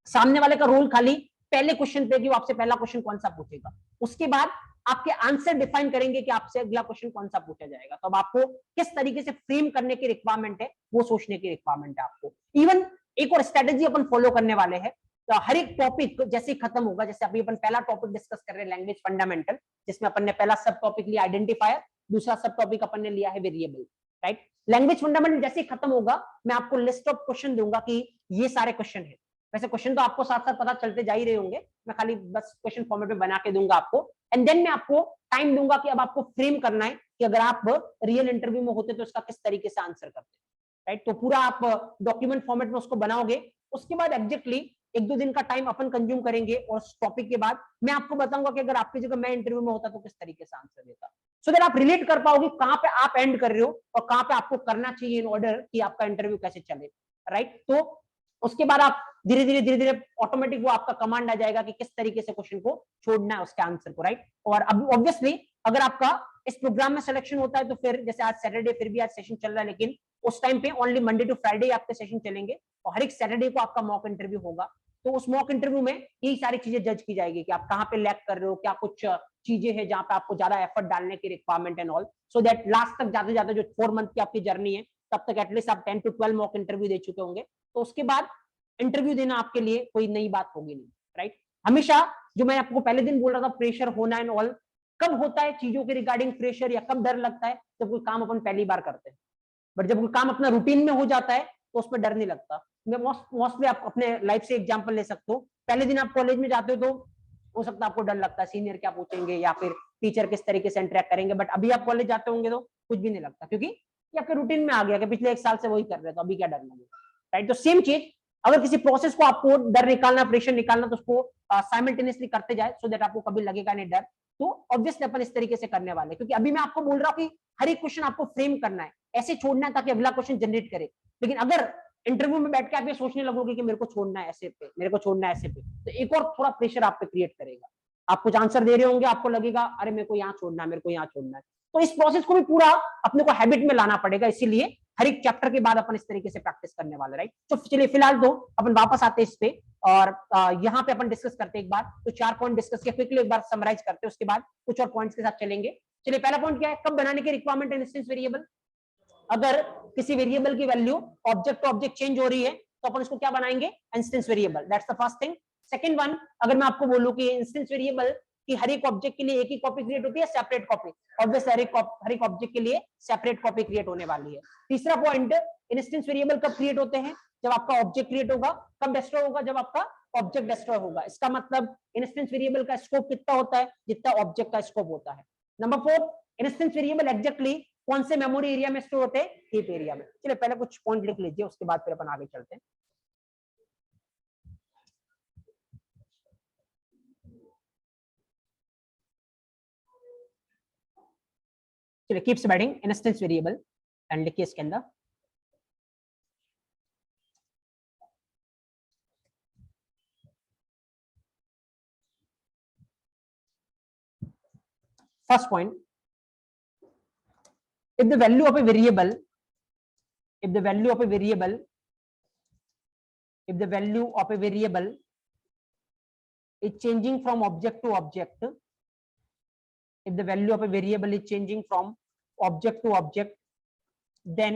Speaker 1: सामने वाले का रोल खाली पहले क्वेश्चन पे कि वो आपसे पहला क्वेश्चन कौन सा पूछेगा, उसके बाद आपके आंसर डिफाइन करेंगे कि आपसे अगला क्वेश्चन कौन सा पूछा जाएगा। तो अब आपको किस तरीके से फ्रेम करने की रिक्वायरमेंट है, वो सोचने की रिक्वायरमेंट है आपको। इवन एक और स्ट्रेटेजी अपन फॉलो करने वाले हैं, तो हर एक टॉपिक जैसे ही खत्म होगा, जैसे अभी अपन पहला टॉपिक डिस्कस कर रहे हैं लैंग्वेज फंडामेंटल, जिसमें अपन ने पहला सब टॉपिक लिया आइडेंटिफायर, दूसरा सब टॉपिक अपन ने लिया है वेरिएबल, राइट। लैंग्वेज फंडामेंटल जैसे ही खत्म होगा, मैं आपको लिस्ट ऑफ क्वेश्चन दूंगा कि ये सारे क्वेश्चन है। वैसे क्वेश्चन तो आपको साथ साथ पता चलते जा ही रहे होंगे, मैं खाली बस क्वेश्चन फॉर्मेट में बना के दूंगा आपको, एंड देन मैं आपको टाइम दूंगा कि अब आपको फ्रेम करना है कि अगर आप रियल इंटरव्यू में होते तो इसका किस तरीके से आंसर करते, राइट। तो पूरा आप डॉक्यूमेंट फॉर्मेट में उसको बनाओगे। उसके बाद एग्जैक्टली 1-2 दिन का टाइम अपन कंज्यूम करेंगे, और उस टॉपिक के बाद मैं आपको बताऊंगा कि अगर आपकी जगह मैं इंटरव्यू में होता तो किस तरीके से आंसर देता। सो दैट आप रिलेट कर पाओगे कहां पे आप एंड कर रहे हो और कहां पे आपको करना चाहिए इन ऑर्डर कि आपका इंटरव्यू कैसे चले, राइट। तो उसके बाद आप धीरे धीरे ऑटोमेटिक वो आपका कमांड आ जाएगा कि किस तरीके से क्वेश्चन को छोड़ना है उसके आंसर को, राइट। और अब ऑब्वियसली अगर आपका इस प्रोग्राम में सिलेक्शन होता है तो फिर जैसे आज सैटरडे फिर भी आज सेशन चल रहा है, लेकिन उस टाइम पे ओनली मंडे टू फ्राइडे आपके सेशन चलेंगे और हर एक सैटरडे को आपका मॉक इंटरव्यू होगा। तो उस मॉक इंटरव्यू में यही सारी चीजें जज की जाएगी कि आप कहां पे लैग कर रहे हो, क्या कुछ चीजें हैं जहां पे आपको ज्यादा एफर्ट डालने की requirement and all, so that last तक जाते जाते जो 4 मंथ की आपकी जर्नी है तब तक एटलीस्ट आप 10 to 12 मॉक इंटरव्यू दे चुके होंगे। तो उसके बाद इंटरव्यू देना आपके लिए कोई नई बात होगी नहीं, राइट। हमेशा जो मैं आपको पहले दिन बोल रहा था प्रेशर होना एंड ऑल, कब होता है चीजों के रिगार्डिंग प्रेशर या कब डर लगता है, जब कोई काम अपन पहली बार करते हैं। बट जब कोई काम अपना रूटीन में हो जाता है तो उसमें डर नहीं लगता। मैं मोस्टली आप अपने लाइफ से एग्जांपल ले सकते हो। पहले दिन आप कॉलेज में जाते हो तो हो सकता है आपको डर लगता है सीनियर क्या पूछेंगे या फिर टीचर किस तरीके से इंटरेक्ट करेंगे, बट अभी आप कॉलेज जाते होंगे तो कुछ भी नहीं लगता क्योंकि ये आपके रूटीन में आ गया कि पिछले 1 साल से वही कर रहे हो, तो अभी क्या डर लगेगा, राइट। तो सेम चीज अगर किसी प्रोसेस को आपको डर निकालना, प्रेशर निकालना, तो उसको साइमल्टेनियसली करते जाए सो दैट आपको कभी लगेगा नहीं डर। तो ऑब्वियसली अपन इस तरीके से करने वाले, क्योंकि अभी मैं आपको बोल रहा हूँ कि हर एक क्वेश्चन आपको फ्रेम करना है, ऐसे छोड़ना है ताकि अगला क्वेश्चन जनरेट करे। लेकिन अगर इंटरव्यू में बैठ के आप ये सोचने लगोगे कि मेरे को छोड़ना है ऐसे पे, मेरे को छोड़ना है ऐसे पे, तो एक और थोड़ा प्रेशर आप पे क्रिएट करेगा। आप कुछ आंसर दे रहे होंगे, आपको लगेगा अरे मेरे को यहाँ छोड़ना है, मेरे को यहाँ छोड़ना है। तो इस प्रोसेस को भी पूरा अपने को हैबिट में लाना पड़ेगा, इसीलिए हर एक चैप्टर के बाद अपन इस तरीके से प्रैक्टिस करने वाले, राइट। तो चलिए फिलहाल तो अपन वापस आते हैं इस पे और यहाँ पे अपन डिस्कस करते हैं एक बार। तो 4 पॉइंट डिस्कस किया, क्विकली एक बार समराइज करते हैं, उसके बाद कुछ और पॉइंट्स के साथ चलेंगे। चलिए पहला पॉइंट क्या है, कब बनाने की रिक्वायरमेंट है इंस्टेंस वेरिएबल। अगर किसी वेरिएबल की value object to object change हो रही है तो अपन इसको क्या बनाएंगे, instance variable. That's the first thing. Second one, अगर मैं आपको बोलूं कि इंस्टेंस वेरिएबल कि हर एक ऑब्जेक्ट के लिए एक ही कॉपी क्रिएट होती है, सेपरेट कॉपी, ऑब्वियसली हर एक ऑब्जेक्ट के लिए सेपरेट कॉपी क्रिएट होने वाली है। तीसरा पॉइंट, इंस्टेंस वेरिएबल कब क्रिएट होते हैं, जब आपका ऑब्जेक्ट क्रिएट होगा। कब डिस्ट्रॉय होगा, जब आपका ऑब्जेक्ट डिस्ट्रॉय होगा। इसका मतलब इंस्टेंस वेरिएबल का स्कोप कितना होता है, जितना ऑब्जेक्ट का स्कोप होता है। नंबर 4, इंस्टेंस वेरिएबल एग्जैक्टली कौन से मेमोरी एरिया में स्टोर होते हैं, हीप एरिया में। चलिए पहले कुछ पॉइंट लिख लीजिए, उसके बाद फिर अपन आगे चलते हैं। चलिए keep spreading instance variable and लिखिए इसके अंदर first point, if the value of a variable if the value of a variable if the value of a variable is changing from object to object, if the value of a variable is changing from object to object, then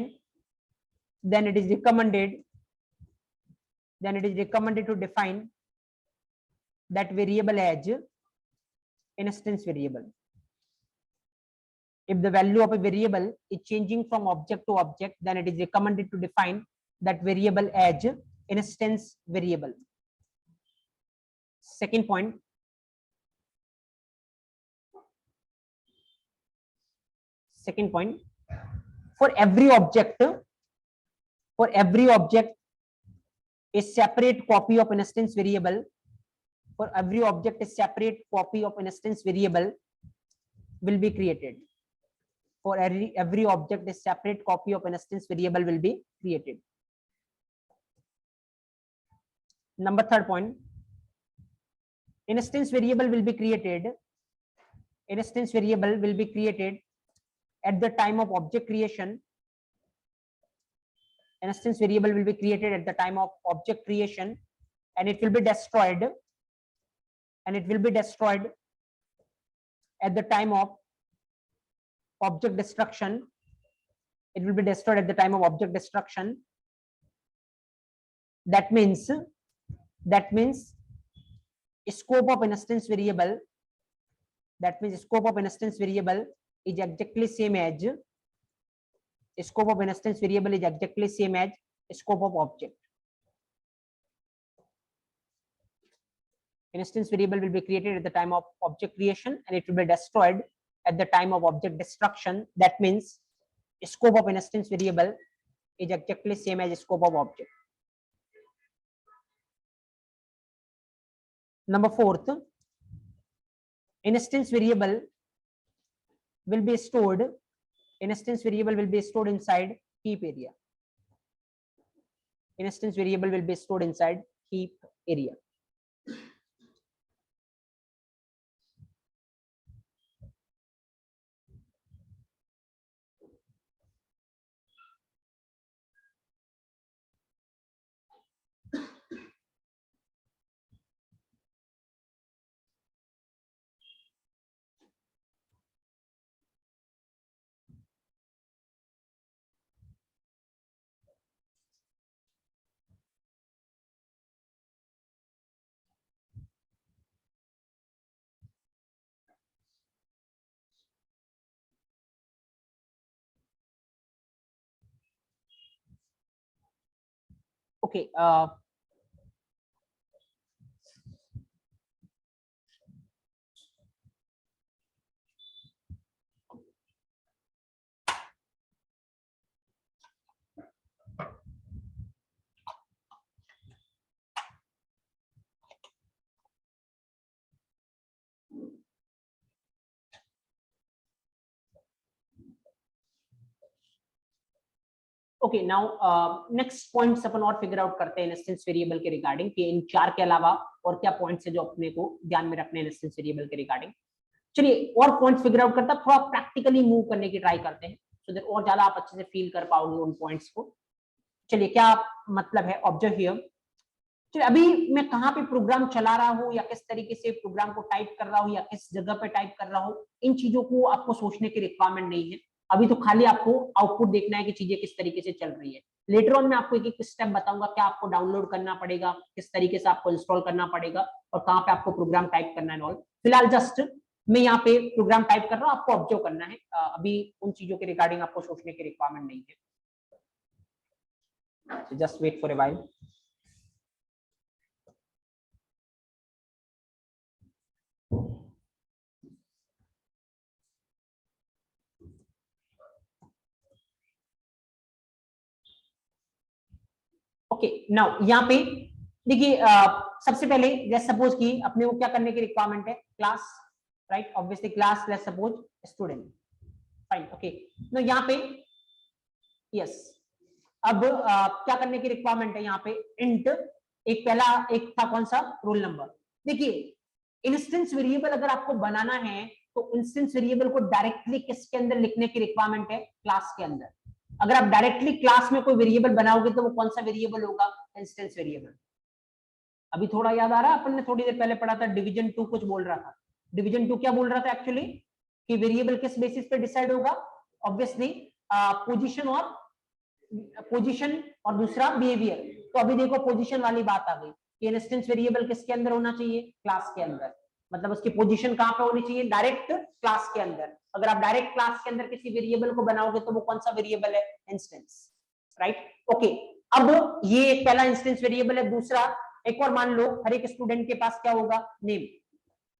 Speaker 1: it is recommended to define that variable as instance variable. If the value of a variable is changing from object to object, then it is recommended to define that variable as instance variable. Second point, for every object a separate copy of instance variable, for every object a separate copy of instance variable will be created. For every object a separate copy of instance variable will be created. Number third point, instance variable will be created at the time of object creation. Instance variable will be created at the time of object creation, and it will be destroyed at the time of object destruction. It will be destroyed at the time of object destruction. That means scope of instance variable is exactly same as scope of object. Instance variable will be created at the time of object creation, and it will be destroyed at the time of object destruction. That means scope of instance variable is exactly same as scope of object. Number fourth, instance variable will be stored, instance variable will be stored inside heap area. Instance variable will be stored inside heap area. Okay, okay now next points अपन और figure out करते हैं instance variable के regarding कि इन चार के अलावा और क्या पॉइंट्स है जो अपने को ध्यान में रखने हैं इंस्टेंस वेरिएबल के रिगार्डिंग। चलिए और पॉइंट्स फिगर आउट करता, थोड़ा प्रैक्टिकली मूव करने की ट्राई करते हैं सो दैट और ज्यादा आप अच्छे से फील कर पाओगे उन पॉइंट्स को। चलिए क्या मतलब है ऑब्जर्व हियर। चलिए अभी मैं कहाँ पे प्रोग्राम चला रहा हूँ या किस तरीके से प्रोग्राम को टाइप कर रहा हूँ या किस जगह पे टाइप कर रहा हूँ, इन चीजों को आपको सोचने की रिक्वायरमेंट नहीं है। अभी तो खाली आपको आउटपुट देखना है कि चीजें किस तरीके से चल रही है। लेटर ऑन मैं आपको एक एक स्टेप बताऊंगा, क्या आपको डाउनलोड करना पड़ेगा, किस तरीके से आपको इंस्टॉल करना पड़ेगा और कहाँ पे आपको प्रोग्राम टाइप करना है। फिलहाल जस्ट मैं यहाँ पे प्रोग्राम टाइप कर रहा हूँ, आपको ऑब्जर्व करना है। अभी उन चीजों के रिगार्डिंग आपको सोचने की रिक्वायरमेंट नहीं है। Just wait for a while. Okay now यहाँ पे देखिए सबसे पहले लेट्स सपोज कि अपने को क्या करने की रिक्वायरमेंट है, class, right, obviously class, let's suppose student, fine, okay. तो यहाँ पे यस अब क्या करने की रिक्वायरमेंट है, यहाँ पे इंट एक पहला एक था कौन सा, रोल नंबर। देखिए इंस्टेंस वेरिएबल अगर आपको बनाना है तो इंस्टेंस वेरिएबल को डायरेक्टली किसके अंदर लिखने की रिक्वायरमेंट है, क्लास के अंदर। अगर आप डायरेक्टली क्लास में कोई वेरिएबल बनाओगे तो वो कौन सा वेरिएबल होगा, इंस्टेंस वेरिएबल। अभी थोड़ा याद आ रहा है, अपन ने थोड़ी देर पहले पढ़ा था डिवीजन 2 कुछ बोल रहा था। डिवीजन 2 क्या बोल रहा था एक्चुअली, कि वेरिएबल किस बेसिस पे डिसाइड होगा, ऑब्वियसली पोजीशन और दूसरा बिहेवियर। तो अभी देखो पोजीशन वाली बात आ गई कि इंस्टेंस वेरिएबल किसके अंदर होना चाहिए, क्लास के अंदर। मतलब उसकी पोजीशन कहां पे होनी चाहिए, डायरेक्ट क्लास के अंदर। अगर आप डायरेक्ट क्लास के अंदर किसी वेरिएबल को बनाओगे तो वो कौन सा वेरिएबल है, इंस्टेंस, राइट, ओके। अब ये एक पहला इंस्टेंस वेरिएबल है। दूसरा एक और मान लो हर एक स्टूडेंट के पास क्या होगा, नेम।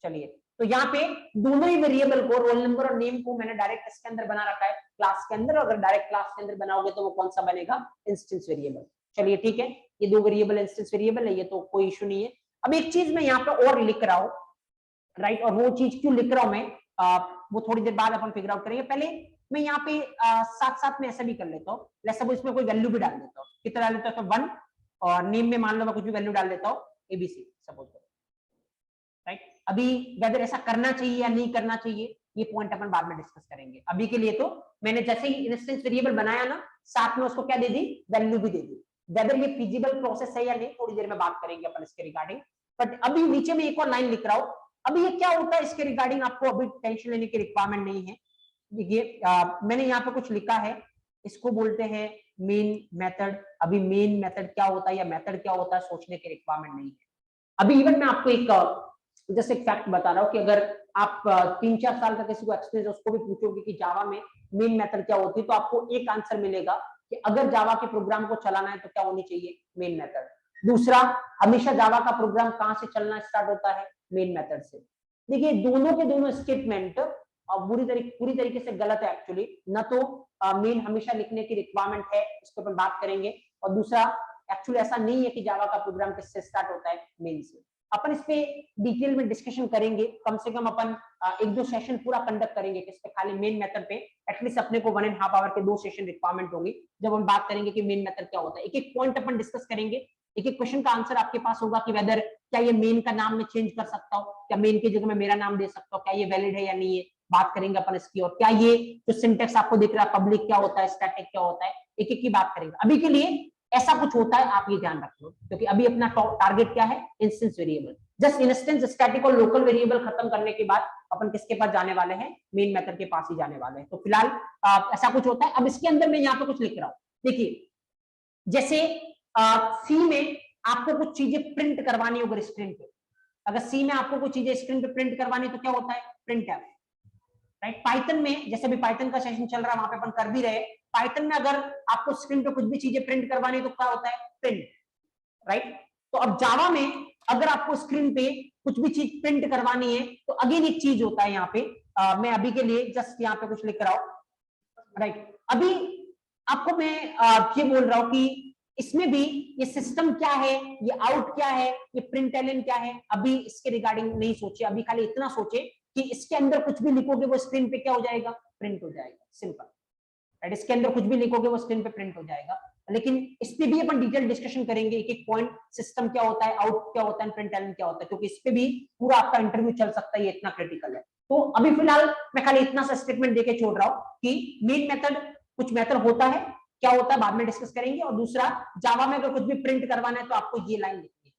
Speaker 1: चलिए तो यहाँ पे दोनों ही वेरिएबल को, रोल नंबर और नेम को मैंने डायरेक्ट इसके अंदर बना रखा है, क्लास के अंदर। अगर डायरेक्ट क्लास के अंदर बनाओगे तो वो कौन सा बनेगा, इंस्टेंस वेरिएबल। चलिए ठीक है, ये दो वेरिएबल इंस्टेंस वेरिएबल है, ये तो कोई इशू नहीं है। अब एक चीज मैं यहाँ पे और लिख रहा हूँ, राइट, और वो चीज क्यों लिख रहा हूं मैं, वो थोड़ी देर बाद अपन फिगर आउट करेंगे। पहले मैं यहाँ पे साथ साथ में ऐसा भी कर लेता हूँ, लेट्स सपोज इसमें कोई वैल्यू भी डाल देता हूँ, कितना डाल देता हूँ, 1, और नेम में मान लो मैं कुछ भी वैल्यू डाल देता हूँ, एबीसी सपोज, राइट। अभी वेदर ऐसा करना चाहिए या नहीं करना चाहिए, ये पॉइंट अपन बाद में डिस्कस करेंगे। अभी के लिए तो मैंने जैसे ही इंस्टेंस वेरिएबल बनाया ना, साथ में उसको क्या दे दी, वैल्यू भी दे दी। वेदर ये फिजिबल प्रोसेस है या नहीं, थोड़ी देर में बात करेंगे अपन इसके रिगार्डिंग। बट अभी नीचे में एक और लाइन लिख रहा हूं, अभी ये क्या होता है इसके रिगार्डिंग आपको अभी टेंशन लेने की रिक्वायरमेंट नहीं है। देखिए मैंने यहाँ पे कुछ लिखा है, इसको बोलते हैं मेन मेथड। अभी मेन मेथड क्या होता है या मेथड क्या होता है सोचने की रिक्वायरमेंट नहीं है। अभी इवन मैं आपको एक जैसे एक फैक्ट बता रहा हूँ कि अगर आप 3-4 साल का किसी को एक्सपीरियंस उसको भी पूछोगे कि जावा में मेन मेथड क्या होती है, तो आपको एक आंसर मिलेगा कि अगर जावा के प्रोग्राम को चलाना है तो क्या होनी चाहिए, मेन मेथड। दूसरा, हमेशा जावा का प्रोग्राम कहां से चलना स्टार्ट होता है, मेन मेथड से। देखिए दोनों के दोनों स्टेटमेंट पूरी तरीके से गलत है एक्चुअली। न तो मेन हमेशा लिखने की रिक्वायरमेंट है, इस पर बात करेंगे, और दूसरा एक्चुअली ऐसा नहीं है कि जावा का प्रोग्राम किससे स्टार्ट होता है, मेन से। अपन इस पे डिटेल में डिस्कशन करेंगे, कम से कम अपन 1-2 सेशन पूरा कंडक्ट करेंगे इस पे, खाली मेन मेथड पे एटलीस्ट अपने को 1.5 आवर के 2 सेशन रिक्वायरमेंट होगी, जब हम बात करेंगे कि मेन मेथड क्या होता है। एक एक पॉइंट अपन डिस्कस करेंगे, एक एक क्वेश्चन का आंसर आपके पास होगा कि वेदर क्या ये मेन का नाम मैं चेंज कर सकता हूँ, क्या मेन की जगह में मेरा नाम दे सकता हूँ, क्या ये वैलिड है या नहीं है, बात करेंगे अपन इसकी। और क्या ये जो सिंटेक्स आपको दिख रहा है पब्लिक क्या होता है, स्टैटिक क्या होता है, एक एक की बात करेंगे। अभी के लिए ऐसा कुछ होता है, आप ये ध्यान रख लो, क्योंकि अभी अपना टारगेट क्या है, instance variable. Just instance static और लोकल वेरिएबल खत्म करने के बाद अपन किसके पास जाने वाले हैं, मेन मेथड के पास ही जाने वाले हैं। तो फिलहाल ऐसा कुछ होता है। अब इसके अंदर मैं यहाँ पे कुछ लिख रहा हूँ, देखिए जैसे सी में आपको कुछ चीजें प्रिंट करवानी होगी स्क्रीन पे, अगर सी में आपको कुछ चीजें स्क्रीन पे प्रिंट करवानी तो क्या होता है, प्रिंट एफ, राइट। पाइथन में जैसे भी पाइथन का सेशन चल रहा है वहां पे अपन कर भी रहे, पाइथन में अगर आपको स्क्रीन पे कुछ भी चीजें प्रिंट करवानी तो क्या होता है, प्रिंट, राइट। तो अब जावा में अगर आपको स्क्रीन पे कुछ भी चीज प्रिंट करवानी है तो अगेन एक चीज होता है यहाँ पे, मैं अभी के लिए जस्ट यहाँ पे कुछ लिख रहा हूं, राइट। अभी आपको मैं ये बोल रहा हूं कि इसमें भी ये सिस्टम क्या है, ये आउट क्या है, ये प्रिंटलन क्या है, अभी इसके रिगार्डिंग नहीं सोचे, अभी खाली इतना सोचे कि इसके अंदर कुछ भी लिखोगे वो स्क्रीन पे क्या हो जाएगा, प्रिंट हो जाएगा, सिंपल, राइट। इसके अंदर कुछ भी लिखोगे वो स्क्रीन पे प्रिंट हो जाएगा। लेकिन इस पे भी अपन डिटेल डिस्कशन करेंगे, एक एक पॉइंट, सिस्टम क्या होता है, आउट क्या होता है, प्रिंटलन क्या होता है, क्योंकि इस पे भी पूरा आपका इंटरव्यू चल सकता है, ये इतना क्रिटिकल है। तो अभी फिलहाल मैं खाली इतना सा स्टेटमेंट देके छोड़ रहा हूं कि मेन मेथड, कुछ मेथड होता है, क्या होता है बाद में डिस्कस करेंगे, और दूसरा जावा में अगर कुछ भी प्रिंट करवाना है तो आपको ये लाइन लिखनी है,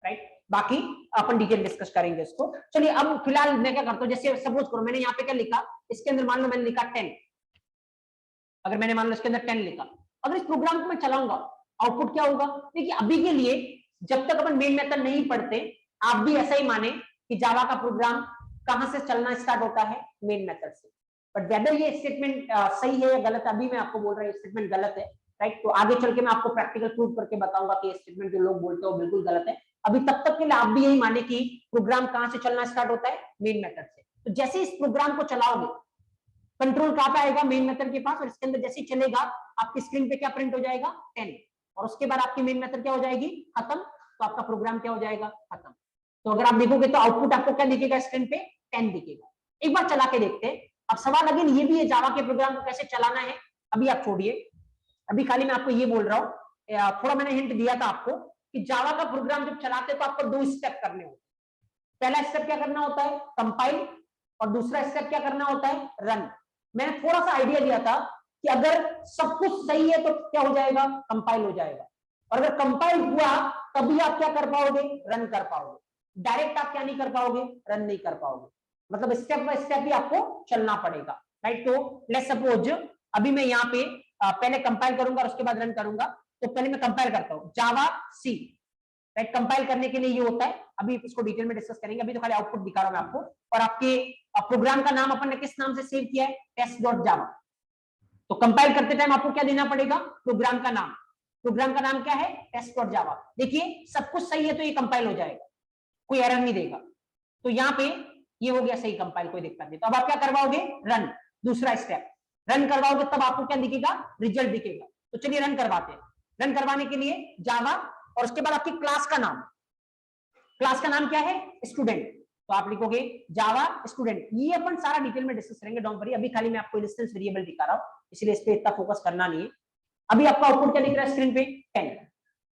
Speaker 1: राइट। बाकी अपन डिटेल डिस्कस करेंगे इसको। चलिए अब फिलहाल मैं क्या करता हूँ, जैसे सपोज करो मैंने यहाँ पे क्या लिखा, इसके अंदर मान लो मैंने लिखा 10, अगर मैंने मान लो इसके अंदर 10 लिखा, अगर इस प्रोग्राम को मैं चलाऊंगा आउटपुट क्या होगा, देखिए अभी के लिए जब तक अपन मेन मेथड नहीं पढ़ते, आप भी ऐसा ही माने कि जावा का प्रोग्राम कहां से चलना स्टार्ट होता है, मेन मेथड से। बट वेदर ये स्टेटमेंट सही है या गलत, अभी मैं आपको बोल रहा हूँ स्टेटमेंट गलत है, राइट। तो आगे चल के मैं आपको प्रैक्टिकल प्रूव करके बताऊंगा कि स्टेटमेंट जो लोग बोलते हैं वो बिल्कुल गलत है। अभी तब तक के लिए आप भी यही माने कि प्रोग्राम कहां से चलना स्टार्ट होता है, मेन मेथड से। तो जैसे इस प्रोग्राम को चलाओगे कंट्रोल कहां पे आएगा, मेन मेथड के पास, और इसके अंदर जैसे ही चलेगा आपकी स्क्रीन पे क्या प्रिंट हो जाएगा, 10, और उसके बाद आपकी मेन मेथड क्या हो जाएगी, खत्म, तो आपका प्रोग्राम क्या हो जाएगा, खत्म। तो अगर आप देखोगे तो आउटपुट आपको क्या दिखेगा, स्क्रीन पे 10 दिखेगा। एक बार चला के देखते हैं। अब सवाल अगेन ये भी है, जावा के प्रोग्राम को कैसे चलाना है, अभी आप छोड़िए, अभी खाली मैं आपको ये बोल रहा हूँ, थोड़ा मैंने हिंट दिया था आपको कि जावा का प्रोग्राम जब चलाते तो आपको 2 स्टेप करने होते हैं। पहला स्टेप क्या करना होता है, कंपाइल, और दूसरा स्टेप क्या करना होता है, रन। मैंने थोड़ा सा आइडिया दिया था कि अगर सब कुछ सही है तो क्या हो जाएगा, कंपाइल हो जाएगा, और अगर कंपाइल हुआ तभी आप क्या कर पाओगे, रन कर पाओगे। डायरेक्ट आप क्या नहीं कर पाओगे, रन नहीं कर पाओगे, मतलब स्टेप बाय स्टेप ही आपको चलना पड़ेगा, राइट। तो लेट्स सपोज अभी मैं यहाँ पे पहले कंपाइल करूंगा और उसके बाद रन करूंगा। तो पहले मैं कंपाइल करता हूँ, जावा सी, राइट। कंपाइल करने के लिए ये होता है, अभी इसको डिटेल में डिस्कस करेंगे, अभी तो खाली आउटपुट दिखा रहा हूं मैं आपको। और आपके प्रोग्राम का नाम अपन ने किस नाम से सेव किया है, test.java। तो कंपाइल करते टाइम आपको क्या देना पड़ेगा, प्रोग्राम का नाम। प्रोग्राम का नाम क्या है, test.java। देखिए सब कुछ सही है तो ये कंपाइल हो जाएगा, कोई एरर नहीं देगा। तो यहाँ पे ये हो गया सही कंपाइल, कोई दिक्कत नहीं। तो अब आप क्या करवाओगे, रन, दूसरा स्टेप, रन करवाओगे तब आपको क्या दिखेगा, रिजल्ट दिखेगा। तो चलिए रन करवाते हैं। रन करवाने के लिए जावा, और उसके बाद आपकी क्लास का नाम, क्लास का नाम क्या है, स्टूडेंट, तो आप लिखोगे जावा स्टूडेंट। ये अपन सारा डिटेल में डिस्कस करेंगे, डोंट वरी, अभी खाली मैं आपको इंस्टेंस वेरिएबल दिखा रहा हूं, इसलिए इस पे इतना फोकस करना नहीं है। अभी आपका आउटपुट क्या दिख रहा है स्क्रीन पे, 10,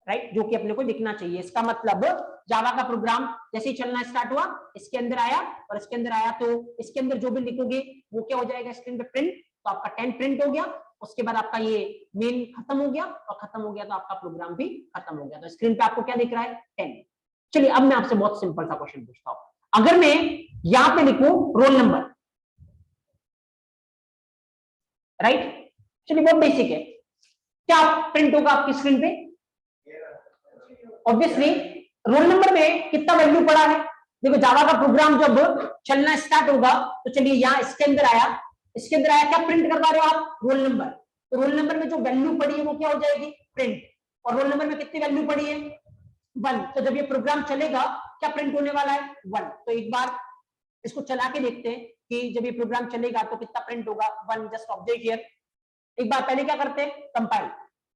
Speaker 1: राइट, जो कि अपने को दिखना चाहिए। इसका मतलब जावा का प्रोग्राम जैसे ही चलना स्टार्ट हुआ, इसके अंदर आया और इसके अंदर आया, तो इसके अंदर जो भी लिखोगे वो क्या हो जाएगा, स्क्रीन पे प्रिंट। तो आपका 10 प्रिंट हो गया, उसके बाद आपका ये मेन खत्म हो गया, और खत्म हो गया तो आपका प्रोग्राम भी खत्म हो गया। तो स्क्रीन पे आपको क्या दिख रहा है, 10। चलिए अब मैं आपसे बहुत सिंपल सा क्वेश्चन पूछता हूं, अगर मैं यहां पे लिखूं रोल नंबर, राइट, चलिए बहुत बेसिक है, क्या प्रिंट होगा आपकी स्क्रीन पे, ऑब्वियसली रोल नंबर में कितना वैल्यू पड़ा है। देखो जावा का प्रोग्राम जब चलना स्टार्ट होगा तो चलिए यहाँ इसके अंदर आया, इसके अंदर आया, क्या प्रिंट करवा रहे हो आप, रोल नंबर। तो रोल नंबर में जो वैल्यू पड़ी है वो क्या हो जाएगी, प्रिंट, और रोल नंबर में कितनी वैल्यू पड़ी है, 1। तो जब ये प्रोग्राम चलेगा क्या प्रिंट होने वाला है, 1। तो एक बार इसको चला के देखते हैं कि जब ये प्रोग्राम चलेगा तो कितना प्रिंट होगा, 1। Just observe here. एक बार पहले क्या करते हैं, कंपाइल।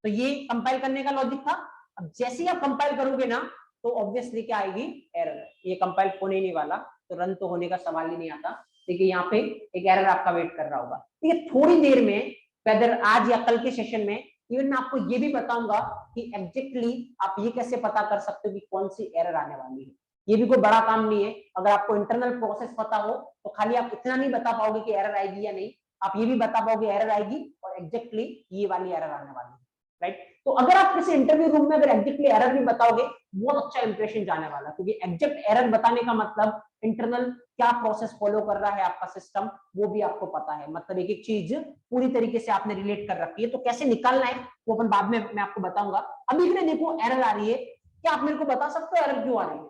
Speaker 1: तो ये कंपाइल करने का लॉजिक था। अब जैसे ही आप कंपाइल करोगे ना तो ऑब्वियसली क्या आएगी, एरर। ये कंपाइल होने ही नहीं वाला, तो रन तो होने का सवाल ही नहीं आता। देखिए यहाँ पे एक एरर आपका वेट कर रहा होगा। ठीक है, थोड़ी देर में वेदर आज या कल के सेशन में इवन मैं आपको ये भी बताऊंगा कि एग्जैक्टली आप ये कैसे पता कर सकते हो कि कौन सी एरर आने वाली है। ये भी कोई बड़ा काम नहीं है। अगर आपको इंटरनल प्रोसेस पता हो तो खाली आप इतना नहीं बता पाओगे कि एरर आएगी या नहीं, आप ये भी बता पाओगे एरर आएगी और एग्जैक्टली ये वाली एरर आने वाली है, राइट। तो अगर आप किसी इंटरव्यू रूम में अगर एग्जैक्टली एरर भी बताओगे, बहुत अच्छा इंप्रेशन जाने वाला, क्योंकि एग्जैक्ट एरर बताने का मतलब इंटरनल क्या प्रोसेस फॉलो कर रहा है आपका सिस्टम, वो भी आपको पता है। मतलब एक एक चीज पूरी तरीके से आपने रिलेट कर रखी है, तो कैसे निकालना है वो अपन बाद में मैं आपको बताऊंगा। अभी भी देखो एरर आ रही है, क्या आप मेरे को बता सकते हो एरर क्यों आ रही है?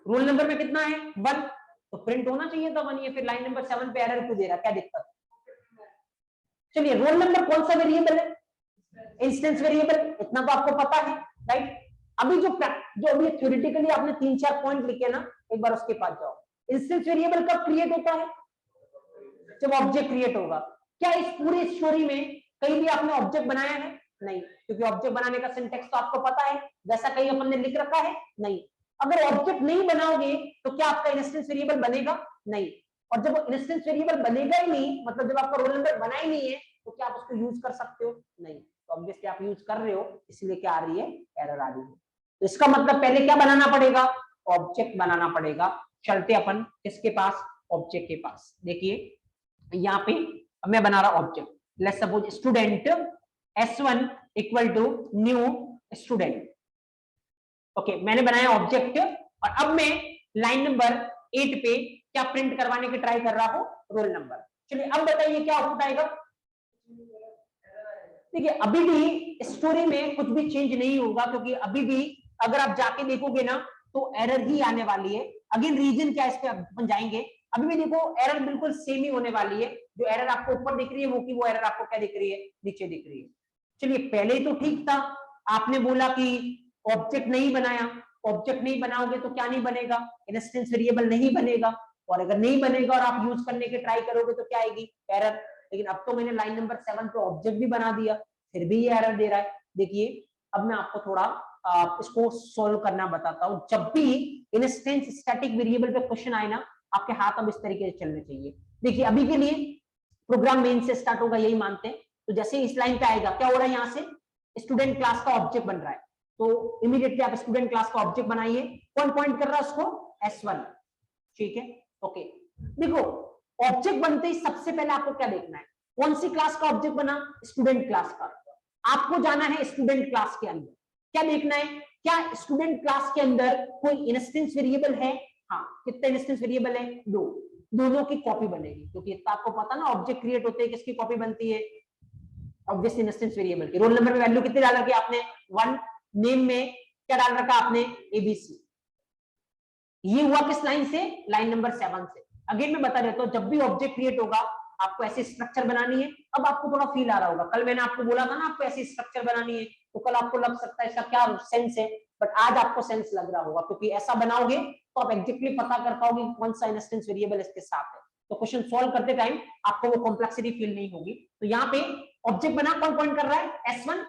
Speaker 1: रोल नंबर में कितना है 1, तो प्रिंट होना चाहिए था 1। ये फिर लाइन नंबर 7 पे एरर क्यों दे रहा, क्या दिक्कत? चलिए, रोल नंबर कौन सा वेरिएबल है? इंस्टेंस वेरिएबल, इतना तो आपको पता है, राइट। अभी जो अभी थ्योरेटिकली आपने 3-4 पॉइंट लिखे ना, एक बार उसके पास जाओ। इंस्टेंस वेरिएबल कब क्रिएट होता है? जब ऑब्जेक्ट क्रिएट होगा। क्या इस पूरी स्टोरी में कहीं भी आपने ऑब्जेक्ट बनाया है? नहीं, क्योंकि ऑब्जेक्ट बनाने का सिंटेक्स तो आपको पता है, वैसा कहीं अपन ने लिख रखा है? नहीं। अगर ऑब्जेक्ट नहीं बनाओगे तो क्या आपका इंस्टेंस वेरिएबल बनेगा? नहीं। और जब इंस्टेंस वेरिएबल बनेगा ही नहीं, मतलब जब आपका रोल नंबर बना ही नहीं है, तो क्या आप उसको यूज कर सकते हो? नहीं। तो ऑब्वियसली आप यूज कर रहे हो, इसलिए क्या आ रही है, एरर आ रही है। तो इसका मतलब पहले क्या बनाना पड़ेगा? ऑब्जेक्ट बनाना पड़ेगा। चलते अपन किसके पास? ऑब्जेक्ट के पास। देखिए यहाँ पे मैं बना रहा object, let's suppose student s1 equal to new student. Okay, मैंने बनाया ऑब्जेक्ट और अब मैं लाइन नंबर 8 पे क्या प्रिंट करवाने की ट्राई कर रहा हूं? Roll number. चलिए अब बताइए क्या आउटपुट आएगा। देखिए अभी भी स्टोरी में कुछ भी चेंज नहीं होगा, क्योंकि अभी भी अगर आप जाके देखोगे ना तो एरर ही आने वाली है। अगेन रीजन क्या है, इस पे अपन जाएंगे। अभी भी देखो एरर बिल्कुल सेम ही होने वाली है। जो एरर आपको ऊपर दिख रही है वो की वो एरर आपको क्या दिख रही है, नीचे दिख रही है। चलिए पहले ही तो ठीक था, आपने बोला कि ऑब्जेक्ट नहीं बनाया। ऑब्जेक्ट नहीं बनाओगे तो क्या नहीं बनेगा, इंस्टेंस वेरिएबल नहीं बनेगा। और अगर नहीं बनेगा और आप यूज करने की ट्राई करोगे तो क्या आएगी, एरर। लेकिन अब तो मैंने लाइन नंबर 7 पे ऑब्जेक्ट भी बना दिया, फिर भी ये एरर दे रहा है। देखिए अब मैं आपको थोड़ा इसको सोल्व करना बताता हूं। जब भी इंस्टेंस स्टैटिक वेरिएबल पे क्वेश्चन आए ना, आपके हाथ अब इस तरीके से चलने चाहिए। देखिए अभी के लिए प्रोग्राम मेन से स्टार्ट होगा, यही मानते हैं। तो जैसे इस लाइन पे आएगा, क्या हो रहा है, यहाँ से स्टूडेंट क्लास का ऑब्जेक्ट बन रहा है। तो इमीडिएटली आप स्टूडेंट क्लास का ऑब्जेक्ट बनाइए। कौन पॉइंट कर रहा है उसको, S1। ठीक है, ओके। देखो ऑब्जेक्ट बनते ही सबसे पहले आपको क्या देखना है, कौन सी क्लास का ऑब्जेक्ट बना, स्टूडेंट क्लास का। आपको जाना है स्टूडेंट क्लास के अंदर, क्या देखना है, क्या स्टूडेंट क्लास के अंदर कोई इंस्टेंस वेरिएबल है? हाँ, कितने इंस्टेंस वेरिएबल है, 2। दोनों की कॉपी बनेगी, क्योंकि इतना आपको पता ना ऑब्जेक्ट क्रिएट होते हैं किसकी कॉपी बनती है, ऑब्वियसली इंस्टेंस वेरिएबल की। रोल नंबर में वैल्यू कितनी डाल रखी आपने, 1। नेम में क्या डाल रखा आपने, ABC। ये हुआ किस लाइन से, लाइन नंबर 7 से। अगेन मैं बता देता हूं, जब भी ऑब्जेक्ट क्रिएट होगा आपको ऐसी स्ट्रक्चर बनानी है। अब आपको थोड़ा फील आ रहा होगा, कल मैंने आपको बोला था ना आपको ऐसी स्ट्रक्चर बनानी है, तो कल आपको लग सकता है इसका क्या सेंस है, बट आज आपको सेंस लग रहा होगा, क्योंकि ऐसा बनाओगे तो आप एग्जैक्टली पता कर पाओगे कौन सा इंस्टेंस वेरिएबल इसके साथ है। तो क्वेश्चन सॉल्व करते टाइम आपको वो कॉम्प्लेक्सिटी फील नहीं होगी। तो यहाँ पे ऑब्जेक्ट बना, कौन पॉइंट कर रहा है, S1।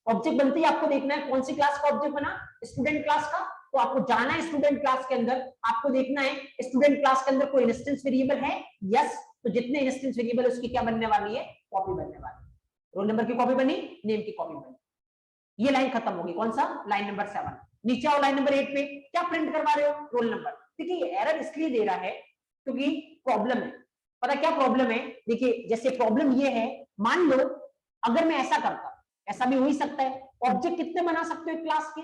Speaker 1: ऑब्जेक्ट बनते ही आपको देखना है कौन सी क्लास का ऑब्जेक्ट बना, स्टूडेंट क्लास का। तो आपको जाना है स्टूडेंट क्लास के अंदर, आपको देखना है स्टूडेंट क्लास के अंदर कोई इंस्टेंस वेरिएबल है, यस। तो जितने इंस्टेंस वेरिएबल उसकी क्या बनने वाली है, कॉपी बनने वाली है। रोल नंबर की कॉपी बनी, नेम की कॉपी बनी। ये लाइन खत्म होगी, कौन सा, लाइन नंबर 7। नीचे आओ लाइन नंबर 8 पे, क्या प्रिंट करवा रहे हो, रोल नंबर। देखिए ये एरर इसलिए दे रहा है क्योंकि प्रॉब्लम है। पता क्या प्रॉब्लम है, देखिए जैसे प्रॉब्लम ये है, मान लो अगर मैं ऐसा करता, ऐसा भी हो ही सकता है, ऑब्जेक्ट कितने बना सकते हो क्लास के,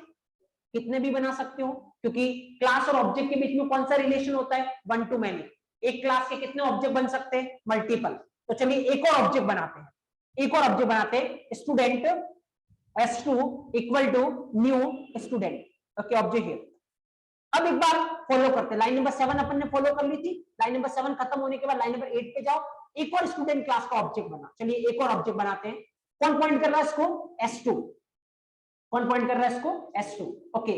Speaker 1: कितने भी बना सकते हो, क्योंकि क्लास और ऑब्जेक्ट के बीच में कौन सा रिलेशन होता है, 1 to many। एक क्लास के कितने ऑब्जेक्ट बन सकते हैं, मल्टीपल। तो चलिए एक और ऑब्जेक्ट बनाते हैं, एक और ऑब्जेक्ट बनाते हैं, student S2 equal to new student. Okay, object here. अब एक बार फॉलो करते हैं, लाइन नंबर 7 अपन ने फॉलो कर ली थी। लाइन नंबर 7 खत्म होने के बाद लाइन नंबर 8 पे जाओ, एक और स्टूडेंट क्लास का ऑब्जेक्ट बना। चलिए एक और ऑब्जेक्ट बनाते हैं, कौन पॉइंट कर रहा है इसको, S2। कौन पॉइंट कर रहा है इसको, S2। ओके,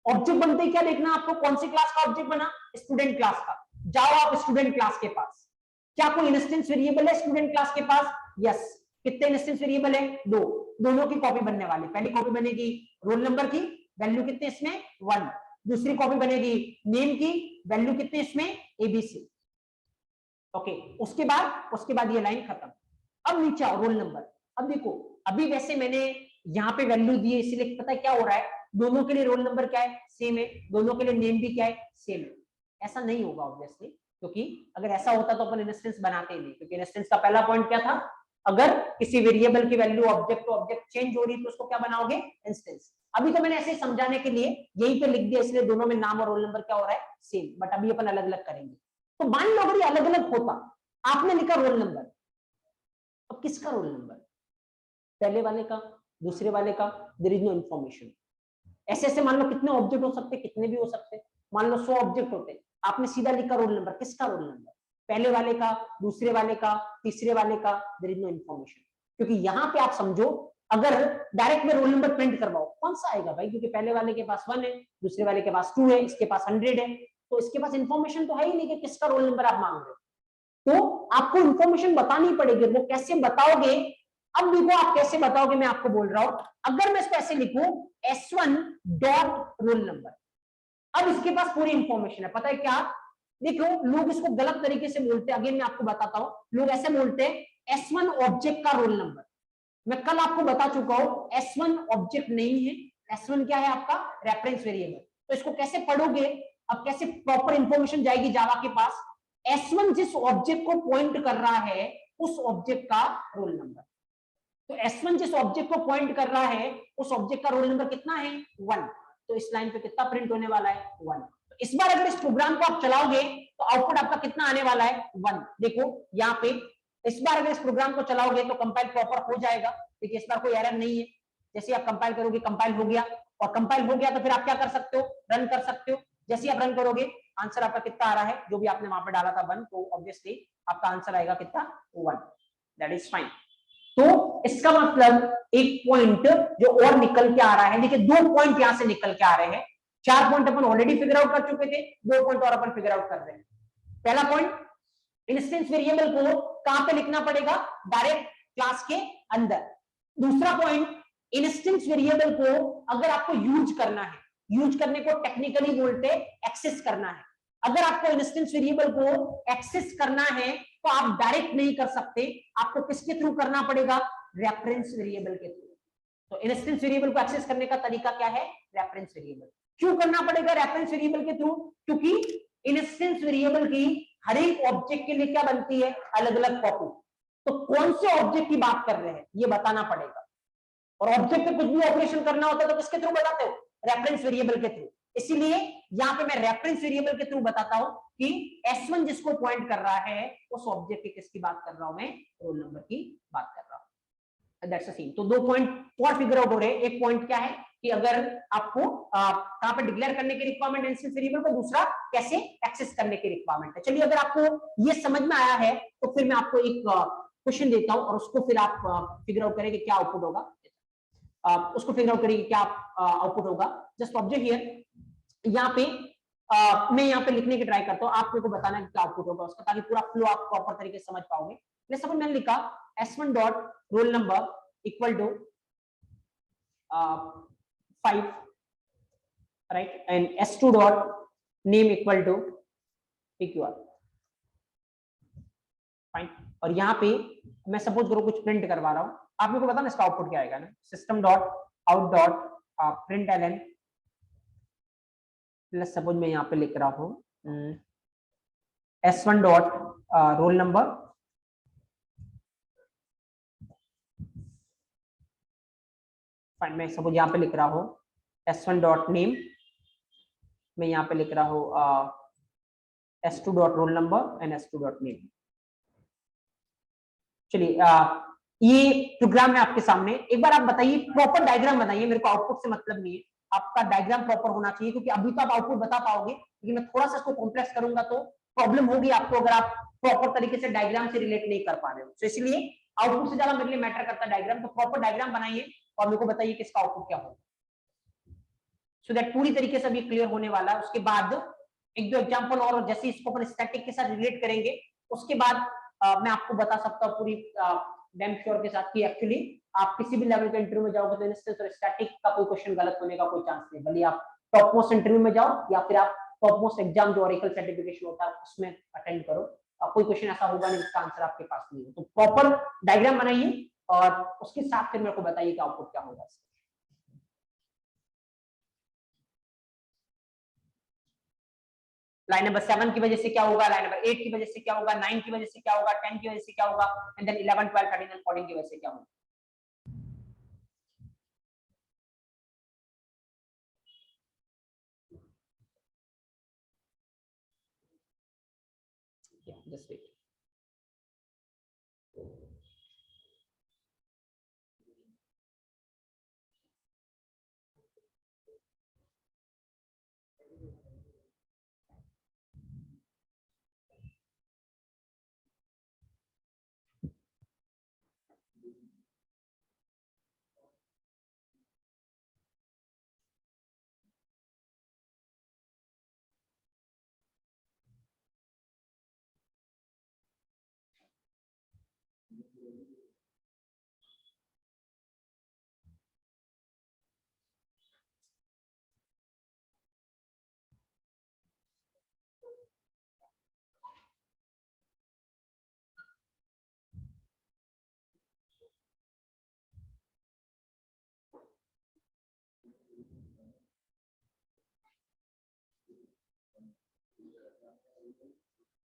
Speaker 1: ऑब्जेक्ट बनते ही क्या देखना आपको, कौन सी क्लास का ऑब्जेक्ट बना, स्टूडेंट क्लास का। जाओ आप स्टूडेंट क्लास के पास, क्या कोई इंस्टेंस वेरिएबल है स्टूडेंट क्लास के पास, यस। कितने इंस्टेंस वेरिएबल है? 2, दोनों की कॉपी बनने वाली। पहली कॉपी बनेगी रोल नंबर की, वैल्यू कितने इसमें? 1। दूसरी कॉपी बनेगी नेम की, वैल्यू कितने इसमें? ABC। ओके, उसके बाद ये लाइन खत्म। अब नीचे आओ, रोल नंबर। अब देखो, अभी वैसे मैंने यहाँ पे वैल्यू दी है, इसलिए पता है क्या हो रहा है, दोनों के लिए रोल नंबर क्या है? सेम है। दोनों के लिए नेम भी क्या है? सेम है। ऐसा नहीं होगा ऑब्वियसली, क्योंकि अगर ऐसा होता तो अपन इंस्टेंस बनाते ही नहीं, क्योंकि इंस्टेंस का पहला पॉइंट क्या था? अगर किसी वेरिएबल की value object to object change हो रही है तो उसको क्या बनाओगे? इंस्टेंस। अभी तो मैंने ऐसे ही समझाने के लिए यहीं पे लिख दिया, इसलिए दोनों में नाम और रोल नंबर क्या हो रहा है? सेम। बट अभी अपन अलग अलग करेंगे। तो मान लो अगर ये अलग अलग होता, आपने लिखा रोल नंबर, अब किसका रोल नंबर? पहले वाले का, दूसरे वाले का? There is no information. ऐसे ऐसे मान लो कितने ऑब्जेक्ट हो सकते, कितने भी हो सकते। मान लो 100 ऑब्जेक्ट होते, आपने सीधा लिखा रोल नंबर, किसका रोल नंबर? पहले वाले का, दूसरे वाले का, तीसरे वाले का? There is no information. क्योंकि यहां पे आप समझो, अगर डायरेक्ट में रोल नंबर प्रिंट करवाओ, कौन सा आएगा भाई? क्योंकि पहले वाले के पास 1 है, दूसरे वाले के पास 2 है, इसके पास 100 है, तो इसके पास इंफॉर्मेशन तो है ही नहीं कि किसका रोल नंबर आप मांग रहे हो। तो आपको इंफॉर्मेशन बतानी पड़ेगी। वो कैसे बताओगे? अब देखो आप कैसे बताओगे, मैं आपको बोल रहा हूं। अगर मैं इसको ऐसे लिखूं, S1 डॉट रोल नंबर, अब इसके पास पूरी इंफॉर्मेशन है। पता है क्या? देखो, लोग इसको गलत तरीके से बोलते हैं। अगेन मैं आपको बताता हूं, लोग ऐसे बोलते हैं S1 ऑब्जेक्ट का रोल नंबर। मैं कल आपको बता चुका हूं, S1 ऑब्जेक्ट नहीं है। S1 क्या है? आपका रेफरेंस वेरिएबल। तो इसको कैसे पढ़ोगे? अब कैसे प्रॉपर इंफॉर्मेशन जाएगी जावा के पास? S1 जिस ऑब्जेक्ट को पॉइंट कर रहा है, उस ऑब्जेक्ट का रोल नंबर। तो S1 जिस ऑब्जेक्ट को पॉइंट कर रहा है, उस ऑब्जेक्ट का रोल नंबर कितना है? 1। तो इस लाइन पे कितना प्रिंट होने वाला है? 1। तो इस बार अगर इस प्रोग्राम को आप चलाओगे तो आउटपुट आपका कितना आने वाला है? 1। देखो यहाँ पे, इस बार अगर इस प्रोग्राम को चलाओगे तो कंपाइल प्रॉपर हो जाएगा। देखिए इस बार कोई एरर नहीं है। जैसे आप कंपाइल करोगे, कंपाइल हो गया, और कंपाइल हो गया तो फिर आप क्या कर सकते हो? रन कर सकते हो। जैसे आप रन करोगे, आंसर आपका कितना आ रहा है? जो भी आपने वहां पे डाला था 1, तो ऑब्वियसली आपका आंसर आएगा कितना? 1। That is fine. तो इसका मतलब एक पॉइंट जो और निकल के आ रहा है, देखिए 2 पॉइंट यहां से निकल के आ रहे हैं। 4 पॉइंट अपन ऑलरेडी फिगर आउट कर चुके थे, 2 पॉइंट और अपन फिगर आउट कर रहे हैं। पहला पॉइंट, इंस्टेंस वेरिएबल को कहां पे लिखना पड़ेगा? डायरेक्ट क्लास के अंदर। दूसरा पॉइंट, इंस्टेंस वेरिएबल को अगर आपको यूज करना है, यूज करने को टेक्निकली बोलते हैं एक्सेस करना है। अगर आपको इंस्टेंस वेरिएबल को एक्सेस करना है तो आप डायरेक्ट नहीं कर सकते, आपको किसके थ्रू करना पड़ेगा? रेफरेंस वेरिएबल के थ्रू। तो इंस्टेंस वेरिएबल को एक्सेस करने का तरीका क्या है? Reference variable. क्यों करना पड़ेगा रेफरेंस वेरिएबल के थ्रू? क्योंकि इंस्टेंस वेरिएबल की हर एक ऑब्जेक्ट के लिए क्या बनती है? अलग अलग कॉपी। तो कौन से ऑब्जेक्ट की बात कर रहे हैं ये बताना पड़ेगा। और ऑब्जेक्ट पे कुछ भी ऑपरेशन करना होता है तो किसके थ्रू बताते हो? रेफरेंस वेरिएबल के थ्रू। इसीलिए यहां पे मैं रेफरेंस वेरिएबल के थ्रू बताता हूं कि S1 जिसको पॉइंट कर रहा है उस ऑब्जेक्ट की किसकी बात कर रहा हूं मैं? रोल नंबर की बात कर रहा हूं। That's a scene. तो 2 पॉइंट और फिगर आउट हो रहे हैं। एक पॉइंट क्या है कि अगर आपको कहां पे डिक्लेयर करने की रिक्वायरमेंट है इंस्टेंस वेरिएबल को, दूसरा कैसे एक्सेस करने की रिक्वायरमेंट है। चलिए, अगर आपको ये समझ में आया है तो फिर मैं आपको एक क्वेश्चन देता हूं और उसको फिर आप फिगर आउट करेंगे क्या आउटपुट होगा। उसको फिगर आउट करेंगे क्या आउटपुट होगा। जस्ट ऑब्जर्व हियर, यहाँ पे मैं यहाँ पे लिखने की ट्राई करता हूँ, आप मेरे को बताना है क्या आउटपुट होगा उसका, ताकि पूरा फ्लो आप प्रॉपर तरीके से समझ पाओगे। जैसे सपोज मैंने लिखा S1 dot roll number equal to 5, right, and S2 dot name equal to PQR, fine. और यहाँ पे मैं सपोज करो कुछ प्रिंट करवा रहा हूँ, आप मेरे को बताना इसका आउटपुट क्या आएगा ना। System dot out dot print ln plus, suppose मैं यहाँ पे लिख रहा हूँ S1 dot roll number fine. मैं सपोज यहाँ पे लिख रहा हूँ S1 डॉट नेम, मैं यहाँ पे लिख रहा हूँ S2 dot roll number and S2 dot name. चलिए, ये प्रोग्राम है आपके सामने। एक बार आप बताइए, प्रॉपर डायग्राम बनाइए, मेरे को आउटपुट से मतलब नहीं है, आपका डायग्राम प्रॉपर होना चाहिए, क्योंकि अभी तो आप आउटपुट बता पाओगे, लेकिन मैं थोड़ा सा इसको कॉम्प्लेक्स करूंगा तो प्रॉब्लम होगी आपको, अगर आप प्रॉपर तरीके से डायग्राम से रिलेट नहीं कर पा रहे हो। तो इसलिए आउटपुट से ज्यादा मेरे लिए मैटर करता है डायग्राम। तो प्रॉपर डायग्राम बनाइए और मेरे को बताइए कि इसका आउटपुट क्या होगा, सो दैट पूरी तरीके से अभी क्लियर होने वाला है। उसके बाद एक दो एग्जांपल और, जैसे इसको अपन स्टैटिक के साथ रिलेट करेंगे, उसके बाद मैं आपको बता सकता हूँ पूरी डैम श्योर के साथ कि एक्चुअली आप किसी भी लेवल के इंटरव्यू में जाओगे तो इंस्टेंस और स्टैटिक का कोई क्वेश्चन गलत होने का कोई चांस नहीं, भले आप टॉप मोस्ट इंटरव्यू में जाओ या फिर आप टॉप मोस्ट एग्जाम जो ऑरेकल सर्टिफिकेशन होता है उसमें अटेंड करो, कोई क्वेश्चन ऐसा होगा नहीं जिसका आंसर आपके पास नहीं हो। तो प्रॉपर डायग्राम बनाइए और उसके साथ फिर मेरे को बताइए कि आउटपुट क्या होगा। लाइन नंबर 7 की वजह से क्या होगा, लाइन नंबर 8 की वजह से क्या होगा, 9 की वजह से क्या होगा, 10 की वजह से क्या होगा, एंड देन 11 12 13 एंड 14 की वजह से क्या होगा। Just wait.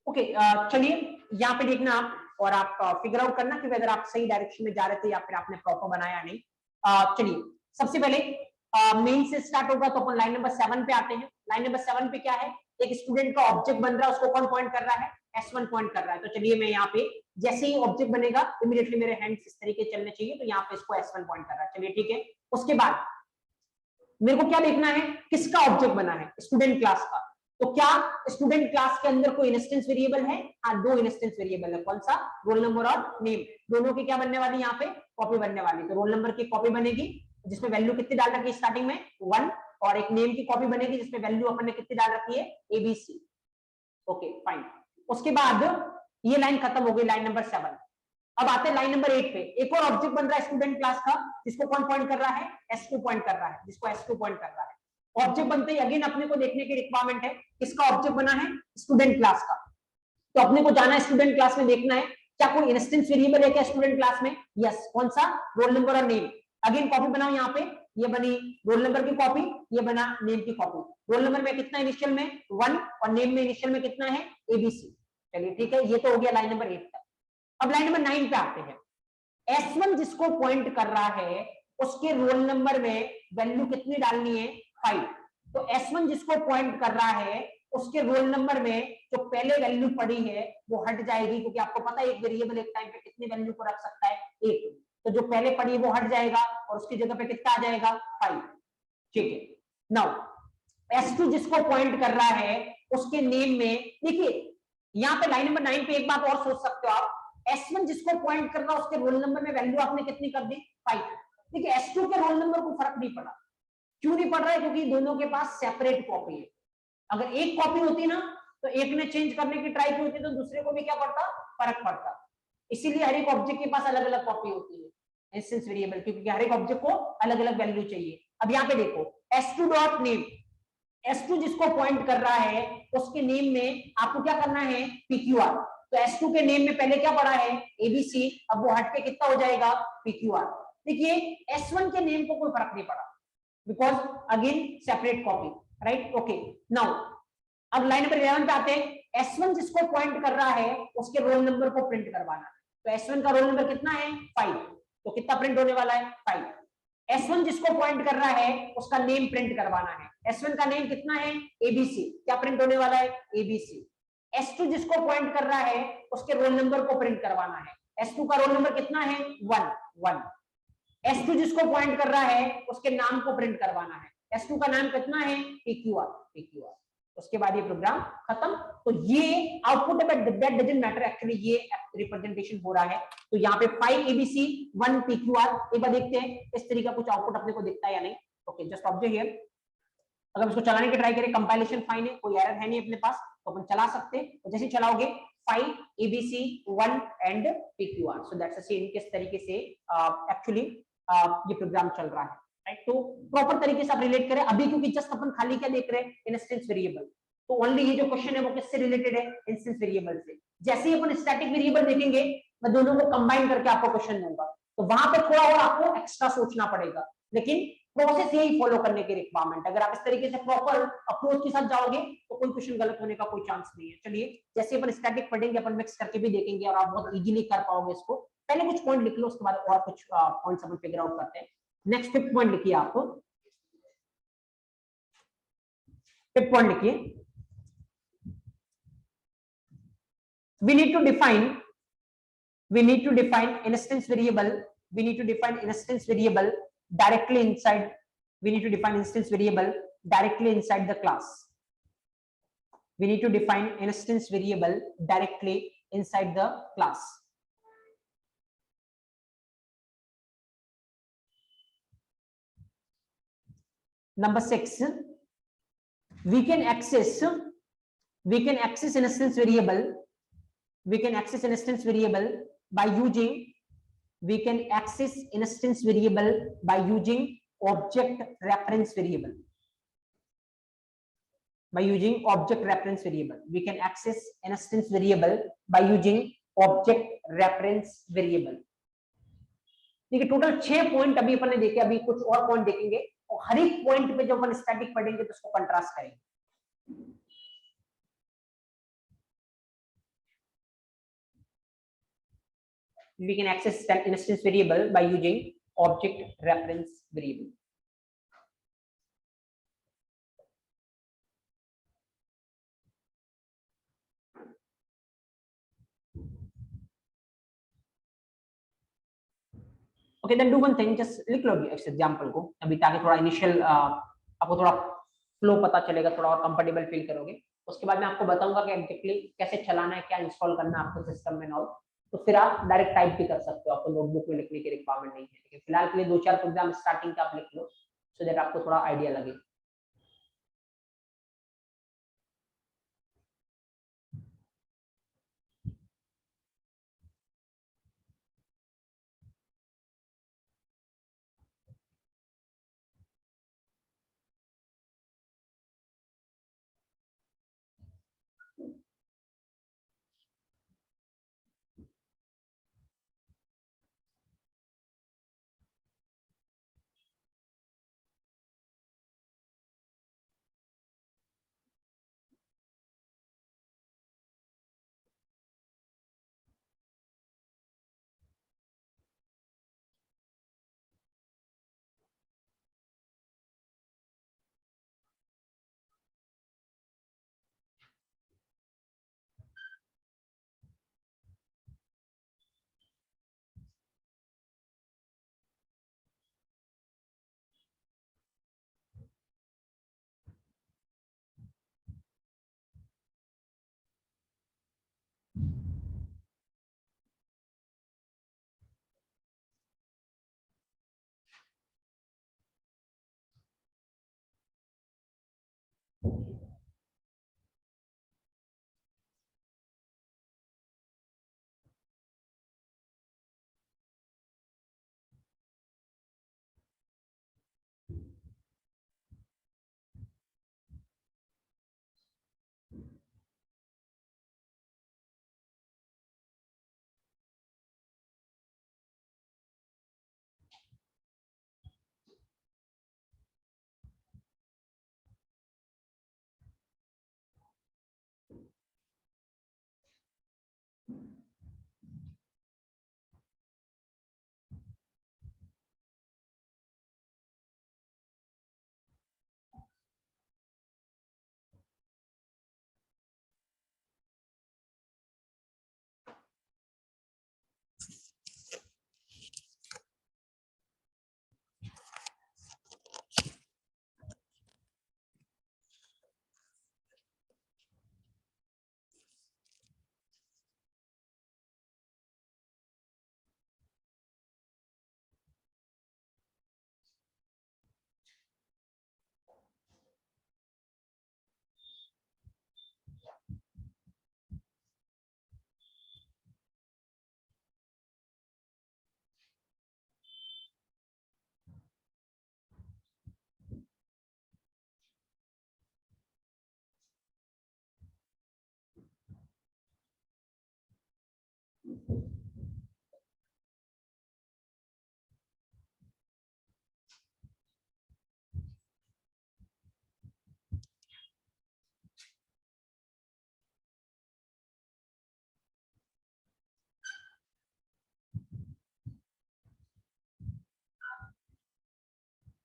Speaker 1: ओके, चलिए यहाँ पे देखना आप और आप फिगर आउट करना कि अगर आप सही डायरेक्शन में जा रहे थे या फिर आपने प्रॉपर बनाया नहीं। चलिए सबसे पहले मेन से स्टार्ट होगा तो अपन लाइन नंबर 7 पे आते हैं। लाइन नंबर 7 पे क्या है, एक स्टूडेंट का ऑब्जेक्ट बन रहा है, उसको कौन पॉइंट कर रहा है, S1 पॉइंट कर रहा है। तो चलिए मैं यहाँ पे जैसे ही ऑब्जेक्ट बनेगा इमीडिएटली मेरे हैंड्स इस तरीके चलने चाहिए, तो यहाँ पे इसको S1 पॉइंट कर रहा है। चलिए ठीक है, उसके बाद मेरे को क्या देखना है, किसका ऑब्जेक्ट बना है, स्टूडेंट क्लास का। तो क्या स्टूडेंट क्लास के अंदर कोई इंस्टेंस वेरिएबल है, हाँ दो इंस्टेंस वेरिएबल है, कौन सा, रोल नंबर और नेम। दोनों की क्या बनने वाली, यहाँ पे कॉपी बनने वाली। तो रोल नंबर की कॉपी बनेगी जिसमें वैल्यू कितनी डाल रखी है स्टार्टिंग में 1, और एक नेम की कॉपी बनेगी जिसमें वैल्यू अपन ने कितनी डाल रखी है ABC। Okay fine. उसके बाद ये लाइन खत्म हो गई, लाइन नंबर 7। अब आते हैं लाइन नंबर 8 पे, एक और ऑब्जेक्ट बन रहा है स्टूडेंट क्लास का, जिसको कौन पॉइंट कर रहा है, S2 पॉइंट कर रहा है, जिसको S2 पॉइंट कर रहा है। ऑब्जेक्ट बनते ही अगेन अपने को देखने की रिक्वायरमेंट है, किसका ऑब्जेक्ट बना है, स्टूडेंट क्लास का। तो अपने को जाना है स्टूडेंट क्लास में, देखना है क्या कोई इंस्टेंस वेरिएबल है क्या स्टूडेंट क्लास में, यस, कौन सा, रोल नंबर और नेम। अगेन कॉपी बनाओ, यहाँ पे ये बनी रोल नंबर की कॉपी, ये बना नेम की कॉपी। रोल नंबर में कितना इनिशियल में 1 और नेम में इनिशियल में कितना है ABC। चलिए ठीक है, ये तो हो गया लाइन नंबर 8 तक। अब लाइन नंबर 9 पे आते हैं। S1 जिसको पॉइंट कर रहा है उसके रोल नंबर में वैल्यू कितनी डालनी है 5। तो S1 जिसको पॉइंट कर रहा है उसके रोल नंबर में जो पहले वैल्यू पड़ी है वो हट जाएगी, क्योंकि आपको पता है एक वेरिएबल एक टाइम पे कितनी वैल्यू को रख सकता है, 1। तो जो पहले पड़ी है वो हट जाएगा और उसकी जगह पे कितना आ जाएगा 5। ठीक है, नाउ S2 जिसको पॉइंट कर रहा है उसके नेम में देखिए, यहाँ पे लाइन नंबर 9 पे एक बात और सोच सकते हो आप, S1 जिसको पॉइंट कर रहा है उसके रोल नंबर में वैल्यू आपने कितनी कर दी 5। देखिए S2 के रोल नंबर को फर्क नहीं पड़ा, क्यों नहीं पड़ रहा है, क्योंकि दोनों के पास सेपरेट कॉपी है। अगर एक कॉपी होती ना तो एक ने चेंज करने की ट्राई की होती तो दूसरे को भी क्या पड़ता, फर्क पड़ता। इसीलिए हर एक ऑब्जेक्ट के पास अलग अलग कॉपी होती है इंस्टेंस वेरिएबल, क्योंकि हर एक ऑब्जेक्ट को अलग अलग वैल्यू चाहिए। अब यहाँ पे देखो S2 डॉट नेम, S2 जिसको पॉइंट कर रहा है उसके नेम में आपको क्या करना है PQR। तो S2 के नेम में पहले क्या पड़ा है ABC, अब वो हट के कितना हो जाएगा PQR। देखिए S1 के नेम को कोई फर्क नहीं पड़ा, because again separate copy, right. Okay, now अब लाइन नंबर 11 पे आते हैं। S1 जिसको पॉइंट कर रहा है उसके रोल नंबर को प्रिंट करवाना। तो S1 का रोल नंबर कितना है 5, तो कितना प्रिंट होने वाला है 5। S1 जिसको पॉइंट कर रहा है उसका नेम प्रिंट करवाना है। S1 का नेम कितना है ABC, क्या प्रिंट होने वाला है ABC। S2 जिसको पॉइंट कर रहा है उसके रोल नंबर को प्रिंट करवाना है। S2 का रोल नंबर कितना है 1। S2 जिसको पॉइंट कर रहा है उसके नाम को प्रिंट करवाना है। S2 का नाम कितना है PQR। उसके बाद ये प्रोग्राम खत्म। तो ये आउटपुट है, but that doesn't matter, actually ये रिप्रेजेंटेशन हो रहा है। तो यहाँ पे 5 ABC 1 PQR। एक बार देखते हैं इस तरीके का कुछ आउटपुट अपने को दिखता है या नहीं। Okay, just observe here. अगर इसको चलाने की ट्राई करें, कंपाइलेशन फाइन है, कोई एरर है नहीं अपने पास, तो अपन चला सकते हैं। तो जैसे चलाओगे 5 ABC 1 and PQR. So that's the same किस तरीके से एक्चुअली ये प्रोग्राम चल रहा है, राइट? तो प्रॉपर तरीके से आप रिलेट करें अभी, क्योंकि जस्ट अपन खाली क्या देख रहे हैं, इंस्टेंस वेरिएबल। तो ओनली ये जो क्वेश्चन है वो किससे रिलेटेड है, इंस्टेंस वेरिएबल से। जैसे ही अपन स्टैटिक वेरिएबल देखेंगे, मैं दोनों को कंबाइन करके आपको क्वेश्चन दूंगा, तो वहां पे थोड़ा और आपको एक्स्ट्रा सोचना पड़ेगा, लेकिन प्रोसेस यही फॉलो करने की रिक्वायरमेंट। अगर आप इस तरीके से प्रॉपर अप्रोच के साथ जाओगे तो कोई क्वेश्चन गलत होने का कोई चांस नहीं है। चलिए, जैसे अपन स्टैटिक पढ़ेंगे, अपन मिक्स करके भी देखेंगे और आप बहुत इजीली कर पाओगे इसको। पहले कुछ पॉइंट लिख लो, उसके बाद और कुछ पॉइंट्स अपन फिगर आउट करते हैं। नेक्स्ट फिफ्थ पॉइंट लिखिए आप, फिफ्थ पॉइंट लिखिए, we need to define instance variable, we need to define instance variable directly inside, we need to define instance variable directly inside the class, we need to define instance variable directly inside the class. Number 6, we can access instance variable, we can access instance variable by using, we can access instance variable by using object reference variable, by using object reference variable, we can access instance variable by using object reference variable. ठीक है, total 6 point अभी अपन ने देखे, अभी कुछ और point देखेंगे और हर एक पॉइंट पे जब अपन स्टैटिक पढ़ेंगे तो उसको कंट्रास्ट करेंगे। We can access instance variable by using object reference variable. Okay, then do one thing, just लिख लो इस एग्जांपल को अभी, ताकि थोड़ा इनिशियल आपको थोड़ा फ्लो पता चलेगा, थोड़ा और कंफर्टेबल फील करोगे। उसके बाद मैं आपको बताऊंगा कि एग्जैक्टली कैसे चलाना है, क्या इंस्टॉल करना है आपको सिस्टम में, और तो फिर आप डायरेक्ट टाइप भी कर सकते हो, आपको नोटबुक में लिखने की रिक्वायरमेंट नहीं है। लेकिन फिलहाल के लिए 2-4 प्रोग्राम स्टार्टिंग का आप लिख लो, सो दैट आपको थोड़ा आइडिया लगे।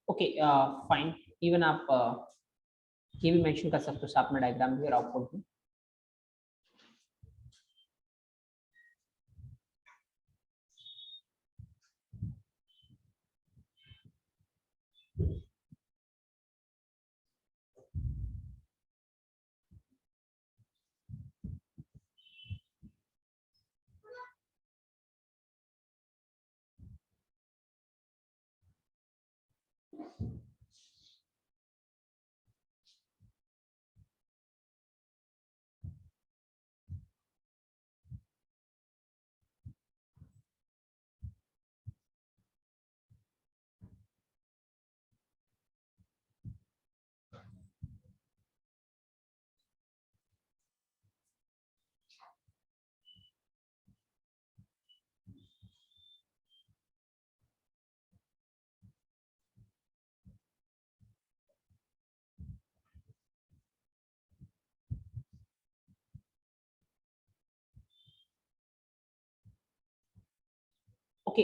Speaker 1: ओके फाइन, इवन आप ये भी मेंशन कर सकते हो साथ में डायग्राम भी और आउटपुट भी। ओके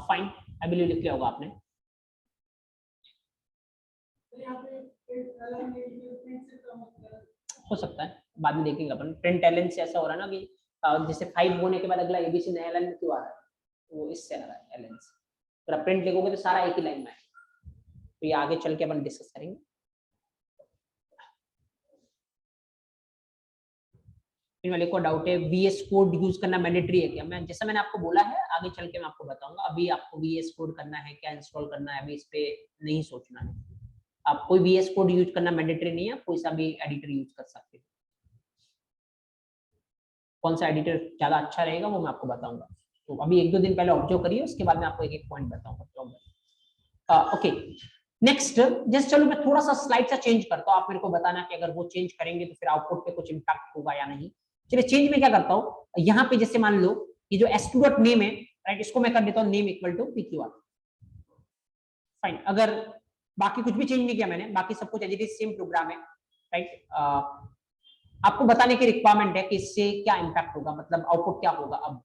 Speaker 1: फाइन, आई बिलीव लिख लिया होगा आपने। हो सकता है, बाद में देखेंगे अपन। प्रिंट एलन से ऐसा हो रहा है ना कि जैसे 5 होने के बाद अगला एबीसी नया लाइन में क्यों आ रहा है, वो इससे आ रहा है एलन से। तो आप प्रिंट लिखोगे तो सारा एक ही लाइन में आएगा। तो ये आगे चल के अपन डिस्कस करेंगे। इन वाले को डाउट है वीएस कोड यूज करना मैंडेटरी है क्या? मैं जैसा मैंने आपको बोला है आगे चल के मैं आपको बताऊंगा। अभी आपको वीएस कोड करना है क्या इंस्टॉल करना है अभी इस पे नहीं सोचना है। आप कोई वीएस कोड यूज करना मैंडेटरी नहीं है, कोई सा भी एडिटर यूज कर सकते हो। कौन सा एडिटर ज्यादा अच्छा रहेगा वो मैं आपको बताऊंगा। तो अभी 1-2 दिन पहले ऑब्जर्व करिए, उसके बाद मैं आपको एक एक पॉइंट बताऊंगा। ओके नेक्स्ट, जस्ट चलो मैं थोड़ा सा स्लाइड सा चेंज करता हूँ, आप मेरे को बताना कि अगर वो चेंज करेंगे तो फिर आउटपुट पे कुछ इम्पैक्ट होगा या नहीं। चलिए चेंज में क्या करता हूँ, यहाँ पे जैसे मान लो ये जो s2 डॉट नेम है, राइट, इसको मैं कर देता हूँ name equal to pqr। Fine, अगर बाकी कुछ भी चेंज नहीं किया मैंने, बाकी सब कुछ as it is same program है, राइट। आपको बताने की रिक्वायरमेंट है कि इससे क्या इम्पैक्ट होगा, मतलब आउटपुट क्या होगा। अब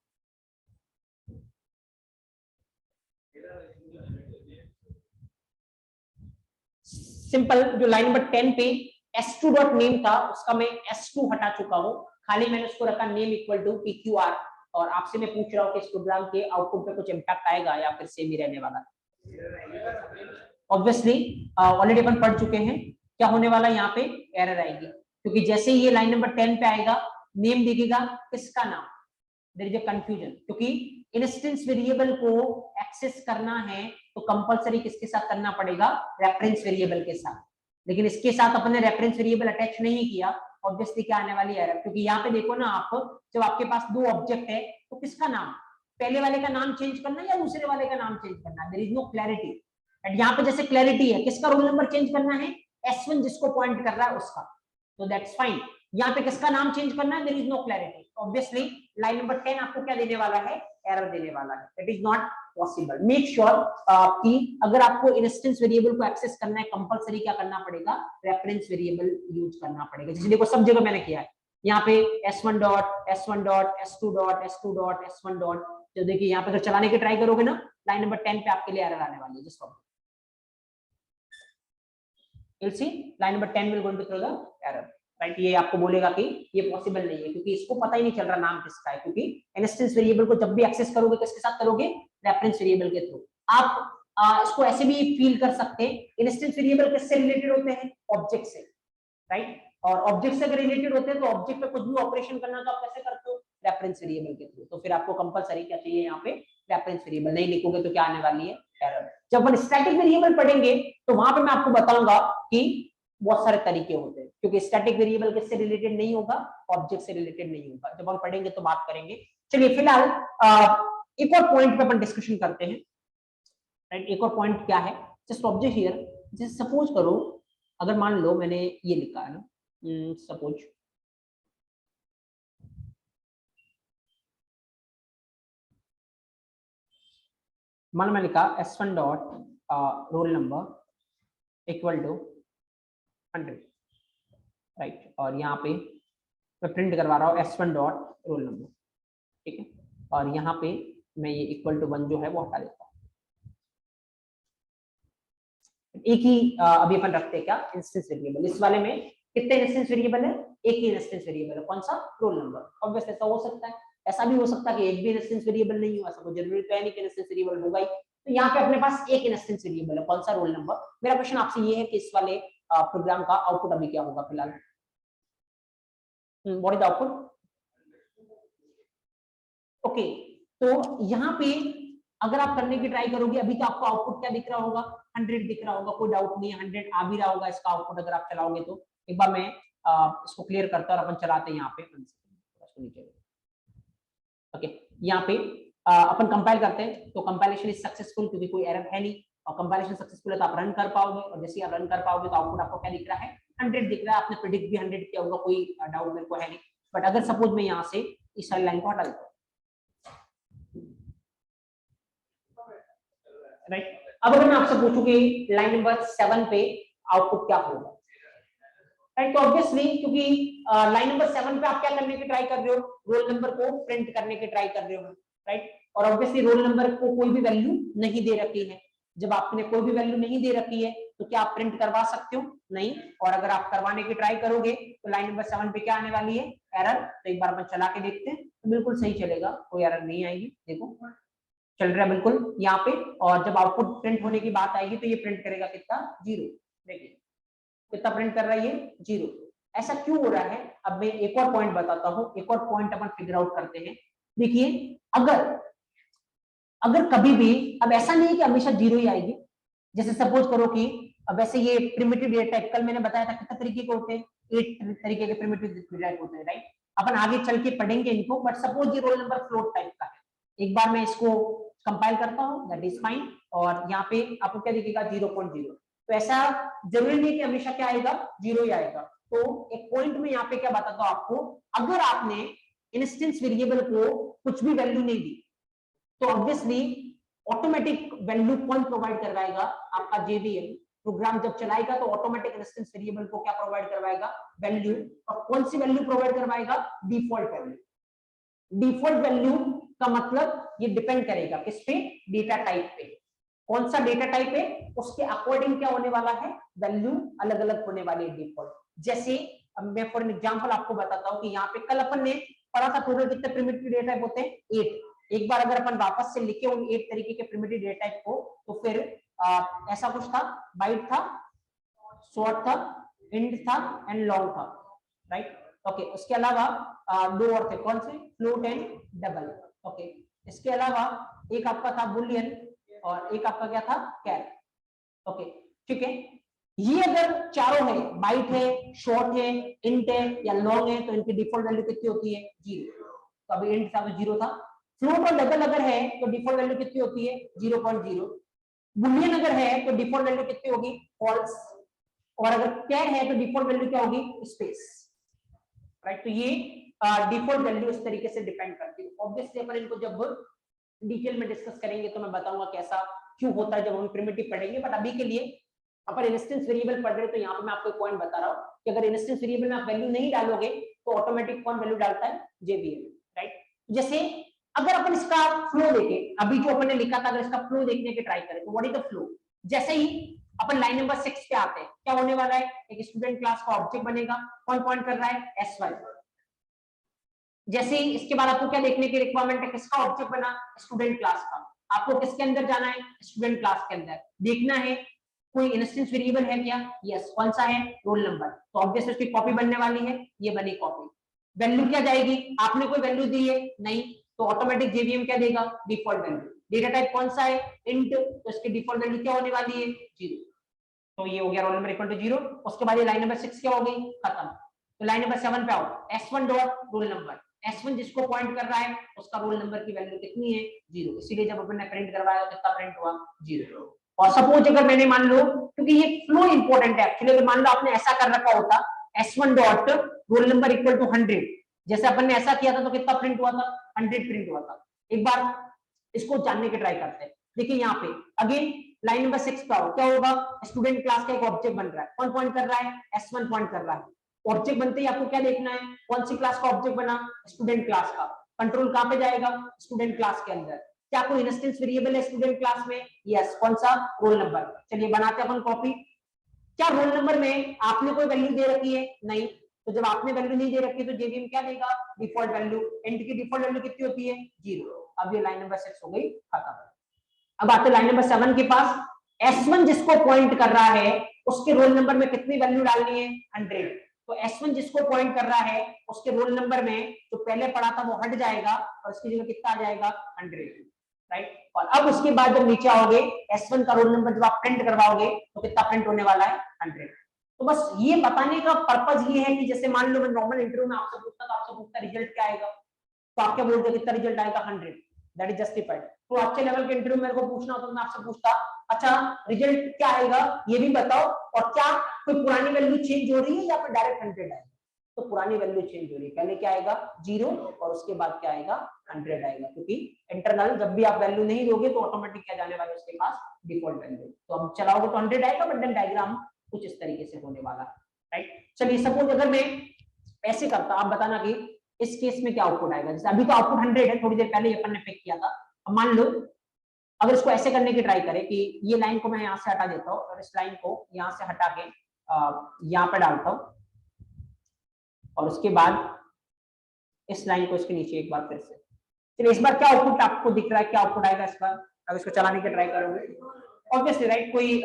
Speaker 1: सिंपल, जो लाइन नंबर 10 पे s2 डॉट नेम था उसका मैं s2 हटा चुका हूँ, खाली मैंने उसको रखा नेम इक्वल टू pqr। और आपसे मैं पूछ रहा हूँ कि इस प्रोग्राम के आउटपुट पे कुछ इम्पैक्ट आएगा या फिर सेम ही रहने वाला। ऑब्वियसली ऑलरेडी अपन पढ़ चुके हैं क्या होने वाला, यहाँ पे एरर आएगी, क्योंकि जैसे ही ये लाइन नंबर 10 पे आएगा नेम दिखेगा किसका नाम, देयर इज अ कंफ्यूजन, क्योंकि इंस्टेंस वेरिएबल को एक्सेस करना है तो कंपलसरी किसके साथ करना पड़ेगा, रेफरेंस वेरिएबल के साथ। लेकिन इसके साथ अपन ने रेफरेंस वेरिएबल अटैच नहीं किया, ऑब्वियसली क्या आने वाली एरर, क्योंकि यहाँ पे देखो ना आप, जब आपके पास 2 ऑब्जेक्ट है तो किसका नाम, पहले वाले का नाम चेंज करना है या दूसरे वाले का नाम चेंज करना है, there is no clarity. And यहाँ पे जैसे क्लैरिटी है, किसका रोल नंबर चेंज करना है, S1 जिसको पॉइंट कर रहा है उसका, तो दैट्स फाइन। यहाँ पे किसका नाम चेंज करना है, there is no clarity. Obviously line number 10 आपको क्या देने वाला है, एरर देने वाला है, that is not possible. Make sure कि अगर आपको इंस्टेंस वेरिएबल को एक्सेस करना है कंपलसरी क्या करना पड़ेगा, रेफरेंस वेरिएबल यूज करना पड़ेगा, जैसे देखो सब जगह मैंने किया है। यहाँ पे s1 dot s1 dot s2 dot s2 dot s1 dot, तो देखिए यहाँ पे अगर चलाने की ट्राई करोगे ना, लाइन नंबर 10 पे आपके लिए एरर आने वाली है। जिसको you'll see line number 10 will going to throw the error, right. ये आपको बोलेगा कि ये पॉसिबल नहीं है, क्योंकि इसको पता ही नहीं चल रहा नाम किसका है, क्योंकि इंस्टेंस वेरिएबल को जब भी एक्सेस करोगे किसके साथ करोगे, रेफरेंस वेरिएबल के थ्रू। आप इसको ऐसे भी फील कर सकते हैं, इंस्टेंस वेरिएबल किससे रिलेटेड होते हैं, ऑब्जेक्ट से, राइट। और ऑब्जेक्ट से अगर रिलेटेड होते हैं तो ऑब्जेक्ट पे कुछ भी ऑपरेशन करना तो आप कैसे करते हो, रेफरेंस वेरिएबल के थ्रू। तो फिर आपको कंपलसरी क्या चाहिए, यहाँ पे रेफरेंस वेरिएबल। नहीं लिखोगे तो क्या आने वाली है, एरर। जब अपन स्टैटिक वेरिएबल पढ़ेंगे तो वहां पे मैं आपको बताऊंगा कि बहुत सारे तरीके होते हैं, क्योंकि स्टैटिक वेरिएबल किससे रिलेटेड नहीं होगा, ऑब्जेक्ट से रिलेटेड नहीं होगा। जब हम पढ़ेंगे तो बात करेंगे। चलिए फिलहाल एक और पॉइंट पे अपन डिस्कशन करते हैं, राइट। एक और पॉइंट क्या है, जस्ट ऑब्जर्व हियर, जैसे सपोज करो, अगर मान लो मैंने ये लिखा है ना, सपोज मान मैं लिखा s1 dot roll number equal to 100, right. और यहाँ पे मैं प्रिंट करवा रहा हूँ s1 डॉट रोल नंबर, ठीक है। और यहाँ पे मैं ये इक्वल टू 1 जो है वो हटा देता हूँ। एक ही अभी अपन रखते हैं क्या, इंस्टेंस वेरिएबल। इस वाले में कितने इंस्टेंस वेरिएबल है, एक ही इंस्टेंस वेरिएबल है, कौन सा, रोल नंबर। ऑब्वियसली ऐसा हो सकता है, ऐसा भी हो सकता है कि एक भी इंस्टेंस वेरिएबल नहीं हो, ऐसा कोई जरूरी तो है नहीं कि इंस्टेंस वेरिएबल होगा ही। तो यहाँ पे अपने पास एक इंस्टेंस वेरिएबल है, कौन सा, रोल नंबर। मेरा क्वेश्चन आपसे ये है कि इस वाले प्रोग्राम का आउटपुट अभी क्या होगा फिलहाल। What is the output. Okay, तो यहाँ पे अगर आप करने की ट्राई करोगे, अभी तो आपको आउटपुट क्या दिख रहा होगा, 100 दिख रहा होगा, कोई डाउट नहीं है, 100 आ भी रहा होगा इसका आउटपुट अगर आप चलाओगे तो। एक बार मैं इसको क्लियर करता हूँ और अपन चलाते हैं यहाँ पे। ओके, यहाँ पे अपन कंपाइल करते हैं, तो कंपाइलेशन इज सक्सेसफुल क्योंकि कोई एरर है नहीं, और कंपाइलेशन सक्सेसफुल है तो आप रन कर पाओगे, और जैसे आप रन कर पाओगे तो आउटपुट आपको क्या दिख रहा है, 100 दिख रहा है। आपने प्रेडिक्ट भी 100 किया होगा, कोई डाउट मेरे को है नहीं। बट अगर सपोज मैं यहाँ से इस वाली लाइन को हटा देता हूँ, राइट, अब अगर मैं आपसे पूछूं कि लाइन नंबर 7 पे आउटपुट क्या होगा, राइट, तो ऑब्वियसली क्योंकि लाइन नंबर 7 पे आप क्या करने की ट्राई कर रहे हो, रोल नंबर को प्रिंट करने की ट्राई कर रहे हो, राइट, और ऑब्वियसली रोल नंबर को कोई भी वैल्यू नहीं दे रखी है। जब आपने कोई भी वैल्यू नहीं दे रखी है तो क्या आप प्रिंट करवा सकते हो, नहीं। और अगर आप करवाने की ट्राई करोगे तो लाइन नंबर 7 पे क्या आने वाली है, एरर। तो एक बार अपन चला के देखते हैं, तो बिल्कुल सही चलेगा, कोई एरर नहीं आएगी। देखो चल रहा है बिल्कुल यहाँ पे, और जब आउटपुट प्रिंट होने की बात आएगी तो ये प्रिंट करेगा कितना, 0। देखिए कितना प्रिंट कर रहा है ये, 0। ऐसा क्यों हो रहा है, अब मैं एक और पॉइंट बताता हूँ, एक और पॉइंट अपन फिगर आउट करते हैं। देखिए अगर कभी भी, अब ऐसा नहीं है कि हमेशा 0 ही आएगी। जैसे सपोज करो कि अब वैसे ये प्रिमिटिव डेटा टाइप, कल मैंने बताया था कितने तरीके के होते हैं, 8 तरीके के प्रिमिटिव डेटा टाइप होते हैं, राइट। अपन आगे चल के पढ़ेंगे इनको, बट सपोज ये रोल नंबर फ्लोट टाइप का है। एक बार मैं इसको कंपाइल करता हूँ, दैट इज फाइन, और यहाँ पे आपको क्या दिखेगा, 0.0। तो ऐसा जरूरी नहीं कि हमेशा क्या आएगा, 0 ही आएगा। तो एक पॉइंट में यहाँ पे क्या बताता हूँ आपको, अगर आपने इंस्टेंस वेरिएबल को कुछ भी वैल्यू नहीं दी तो ऑब्वियसली ऑटोमेटिक वैल्यू कौन प्रोवाइड करवाएगा, आपका जेवीएम प्रोग्राम जब चलाएगा तो ऑटोमेटिक इंस्टेंस वेरिएबल को क्या प्रोवाइड करवाएगा, वैल्यू। और कौन सी वैल्यू प्रोवाइड करवाएगा, डिफॉल्ट वैल्यू। डिफॉल्ट वैल्यू का मतलब ये डिपेंड करेगा किस पे, डेटा टाइप पे। कौन सा डेटा टाइप है उसके अकॉर्डिंग क्या होने वाला है, वैल्यू अलग अलग होने वाली है डिफॉल्ट। जैसे अब मैं फॉर एग्जांपल आपको बताता हूं कि यहाँ पे कल अपन ने पढ़ा था टोटल कितने प्रिमिटिव डेटा टाइप होते हैं, 8। एक बार अगर अपन वापस से लिखे उन 8 तरीके के प्रिमिटिव डेटा टाइप को, तो फिर ऐसा कुछ था, बाइट था, शॉर्ट था, इंट था एंड लॉन्ग था, राइट। ओके, उसके अलावा दो और थे, कौन से, फ्लोट एंड डबल। ओके, इसके अलावा एक आपका था बुलियन और एक आपका क्या था, कैर। ओके, ठीक है। ये अगर चारों है, बाइट है, शॉर्ट है, इंट है या लॉन्ग है, तो इनकी डिफॉल्ट वैल्यू कितनी होती है, 0। तो अभी इंट था तो 0 था। फ्लोट और डबल अगर है तो डिफॉल्ट वैल्यू कितनी होती है, 0.0। बुलियन अगर है तो डिफॉल्ट वैल्यू कितनी होगी, फॉल्स। और अगर कैर है तो डिफॉल्ट वैल्यू क्या होगी, स्पेस, राइट। तो ये डिफॉल्ट वैल्यू इस तरीके से डिपेंड करती है। ऑब्वियसली अपन इनको जब डिटेल में डिस्कस करेंगे तो मैं बताऊंगा कैसा क्यों होता है जब हम प्रिमिटिव पढ़ेंगे। बट अभी के लिए अपन इंस्टेंस वेरिएबल पढ़ रहे हैं, तो यहाँ पे मैं आपको एक पॉइंट बता रहा हूँ कि अगर इंस्टेंस वेरिएबल में आप वैल्यू नहीं डालोगे तो ऑटोमेटिक कौन वैल्यू डालता है, जेवीएम, राइट। जैसे अगर अपन इसका फ्लो देखें, अभी जो अपन ने लिखा था, अगर इसका फ्लो देखने की ट्राई करें तो व्हाट इज द फ्लो। जैसे ही अपन लाइन नंबर 6 पे आते हैं, क्या होने वाला है, एक स्टूडेंट क्लास का ऑब्जेक्ट बनेगा, कौन पॉइंट कर रहा है, S1। जैसे ही इसके बाद आपको क्या देखने की रिक्वायरमेंट है, किसका ऑब्जेक्ट बना, स्टूडेंट क्लास का। आपको किसके अंदर जाना है, स्टूडेंट क्लास के अंदर, देखना है कोई इंस्टेंस वेरिएबल है क्या, यस। कौन सा है, रोल नंबर। तो ऑब्वियसली उसकी कॉपी बनने वाली है, ये बनी कॉपी। वैल्यू क्या जाएगी, आपने कोई वैल्यू दी है नहीं, तो ऑटोमेटिक जेवीएम क्या देगा, डिफॉल्ट वैल्यू। डेटा टाइप कौन सा है, इंट, तो इसकी डिफॉल्ट वैल्यू क्या होने वाली है, 0। तो ये हो गया रोल नंबर इक्वल टू 0। उसके बाद ये लाइन नंबर 6 क्या हो गई, खत्म। तो लाइन नंबर 7 पे आओ, S1 dot roll number. S1 जिसको पॉइंट कर रहा है उसका रोल नंबर की वैल्यू कितनी है, 0। इसीलिए जब अपन ने प्रिंट करवाया तो कितना प्रिंट हुआ, 0। और सपोज अगर मैंने मान लो, क्योंकि ये फ्लो इंपॉर्टेंट है एक्चुअली, अगर मान लो आपने ऐसा कर रखा होता, S1 dot roll number equal to 100, जैसे अपन ने ऐसा किया था तो कितना प्रिंट हुआ था, 100 प्रिंट हुआ था। एक बार इसको जानने की ट्राई करते हैं। देखिए यहाँ पे अगेन लाइन नंबर 6 पे आओ, क्या होगा, स्टूडेंट क्लास का एक ऑब्जेक्ट बन रहा है, कौन पॉइंट कर रहा है, S1 पॉइंट कर रहा है। ऑब्जेक्ट बनते ही आपको क्या देखना है, कौन सी क्लास का ऑब्जेक्ट बना, स्टूडेंट क्लास का। कंट्रोल कहां पे जाएगा, स्टूडेंट क्लास के अंदर। क्या कोई इंस्टेंस वेरिएबल है स्टूडेंट क्लास में? यस, कौन सा? Roll number. चलिए बनाते हैं अपन कॉपी। क्या रोल नंबर में आपने कोई वैल्यू दे रखी है? नहीं। तो जब आपने वैल्यू नहीं दे रखी तो जेवीएम क्या देगा? Default value. इंट की डिफॉल्ट वैल्यू कितनी होती है? 0। अब ये लाइन नंबर 6 हो गई खत्म। अब आते लाइन नंबर 7 के पास। S1 जिसको पॉइंट कर रहा है उसके रोल नंबर में कितनी वैल्यू डालनी है? 100। तो S1 जिसको पॉइंट कर रहा है उसके रोल नंबर में जो पहले पढ़ा था वो हट जाएगा और उसकी जगह कितना आ जाएगा? 100, राइट। और अब उसके बाद जब नीचे आओगे S1 का रोल नंबर जब आप प्रिंट करवाओगे तो कितना प्रिंट होने वाला है? 100। तो बस ये बताने का पर्पज ये है कि जैसे मान लो मैं नॉर्मल इंटरव्यू में आपसे पूछता तो आपसे पूछता रिजल्ट क्या आएगा, तो आप क्या बोलते कितना रिजल्ट आएगा? 100, दैट इज जस्टिफाइड। तो अच्छे लेवल के इंटरव्यू मेरे को पूछना होता तो मैं आपसे पूछता अच्छा रिजल्ट क्या आएगा ये भी बताओ, और क्या कोई पुरानी वैल्यू चेंज हो रही है या फिर डायरेक्ट 100 आएगा? तो पुरानी वैल्यू चेंज हो रही है, पहले क्या आएगा? 0 और उसके बाद क्या आएगा? 100 आएगा, क्योंकि इंटरनल जब भी आप वैल्यू नहीं दोगे तो ऑटोमेटिक क्या जाने वाला है उसके पास? Default value. तो अब चलाओगे तो 100 आएगा, बट देन डायग्राम कुछ इस तरीके से होने वाला, राइट। चलिए सपोज अगर मैं ऐसे करता, आप बताना कि इस केस में क्या आउटपुट आएगा। जैसे अभी तो आउटपुट 100 है, थोड़ी देर पहले अपन ने पिक किया था। अब मान लो अगर इसको ऐसे करने की ट्राई करें कि ये लाइन को मैं यहाँ से हटा देता हूँ और इस लाइन को यहाँ से हटा के यहाँ पे डालता हूँ और उसके बाद इस लाइन को इसके नीचे एक बार फिर से। चलिए इस बार क्या आउटपुट आपको दिख रहा है, क्या आउटपुट आएगा इस बार अगर इसको चलाने की ट्राई करोगे? ऑब्वियसली राइट, कोई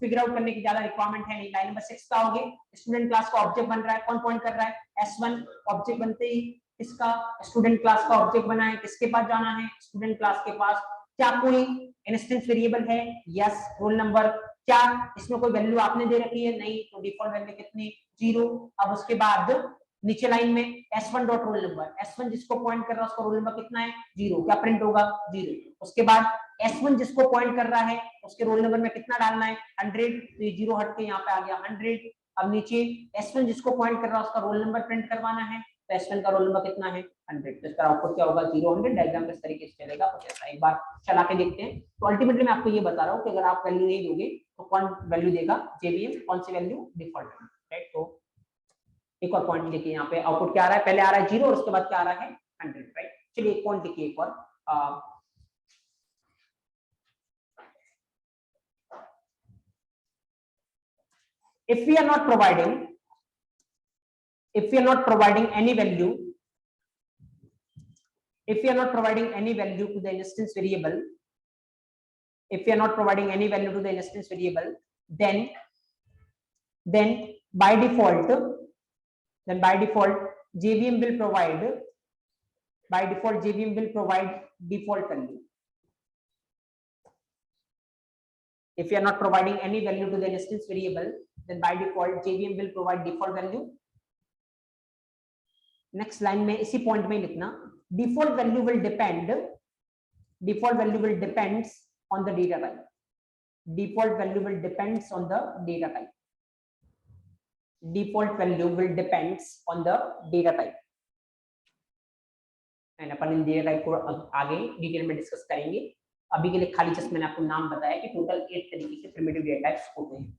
Speaker 1: फिगर आउट करने की ज्यादा रिक्वायरमेंट है नहीं। लाइन नंबर 6 का होगे, स्टूडेंट क्लास का ऑब्जेक्ट बन रहा है, कौन पॉइंट कर रहा है? S1। ऑब्जेक्ट बनते ही इसका स्टूडेंट क्लास का ऑब्जेक्ट बना है, किसके पास जाना है? स्टूडेंट क्लास के पास। क्या कोई इंस्टेंस वेरिएबल है? यस। Roll number. क्या इसमें कोई वैल्यू आपने दे रखी है? नहीं। तो डिफॉल्ट वैल्यू कितनी? 0। अब उसके बाद नीचे लाइन में S1 dot roll number, S1 जिसको पॉइंट कर रहा है उसका रोल नंबर कितना है? 0। क्या प्रिंट होगा? 0। उसके बाद S1 जिसको पॉइंट कर रहा है उसके रोल नंबर में कितना डालना है? 100। तो ये 0 हट के यहाँ पे आ गया 100। अब नीचे S1 जिसको पॉइंट कर रहा है उसका रोल नंबर प्रिंट करवाना है, तो S1 का रोल नंबर कितना है? 100। तो इसका आउटपुट क्या होगा? 0 100। डायग्राम किस तरीके से चलेगा कुछ ऐसा, एक बार चला के देखते हैं। तो अल्टीमेटली मैं आपको ये बता रहा हूँ कि अगर आप वैल्यू नहीं दोगे तो कौन वैल्यू देगा? जेवीएम। कौन सी वैल्यू? Default, right. तो एक और पॉइंट देखिए यहाँ पे आउटपुट क्या आ रहा है, पहले आ रहा है 0 और उसके बाद क्या आ रहा है? 100, राइट। चलिए एक पॉइंट देखिए एक और। if we are not providing any value, if we are not providing any value to the instance variable, if we are not providing any value to the instance variable, then by default JVM will provide, by default JVM will provide default value. If you are not providing any value to the instance variable, then by default JVM will provide default value. Next line में इसी point में लिखना, default value will depends on the data type. Default value will depends on the data type. Default value will depends on the data type. And upon in data type को आगे detail में discuss करेंगे। अभी के लिए खाली just मैंने आपको नाम बताया कि टोटल 8 तरीके के प्रिमिटिव डेटा टाइप्स होते हैं।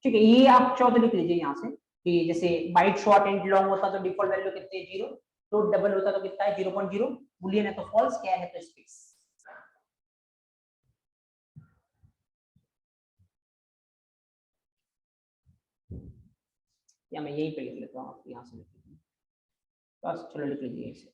Speaker 1: ठीक है, ये आप चाहो तो लिख लीजिए यहाँ से कि जैसे बाइट शॉर्ट एंड लॉन्ग होता तो डिफॉल्ट वैल्यू कितने? 0। फ्लोट डबल होता तो कितना है? 0.0। बूलियन है तो फॉल्स, क्या है तो स्पेस। या मैं यहीं पे लिख लेता हूँ, आप यहाँ से लिख लीजिए बस। चलो लिख लीजिए इसे।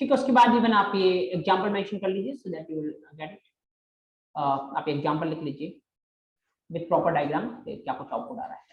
Speaker 1: ठीक है, उसके बाद इवन आप ये एग्जांपल मेंशन कर लीजिए so that you will get it. आप एग्जांपल लिख लीजिए विद प्रॉपर डायग्राम क्या कुछ आउटपुट आ रहा है।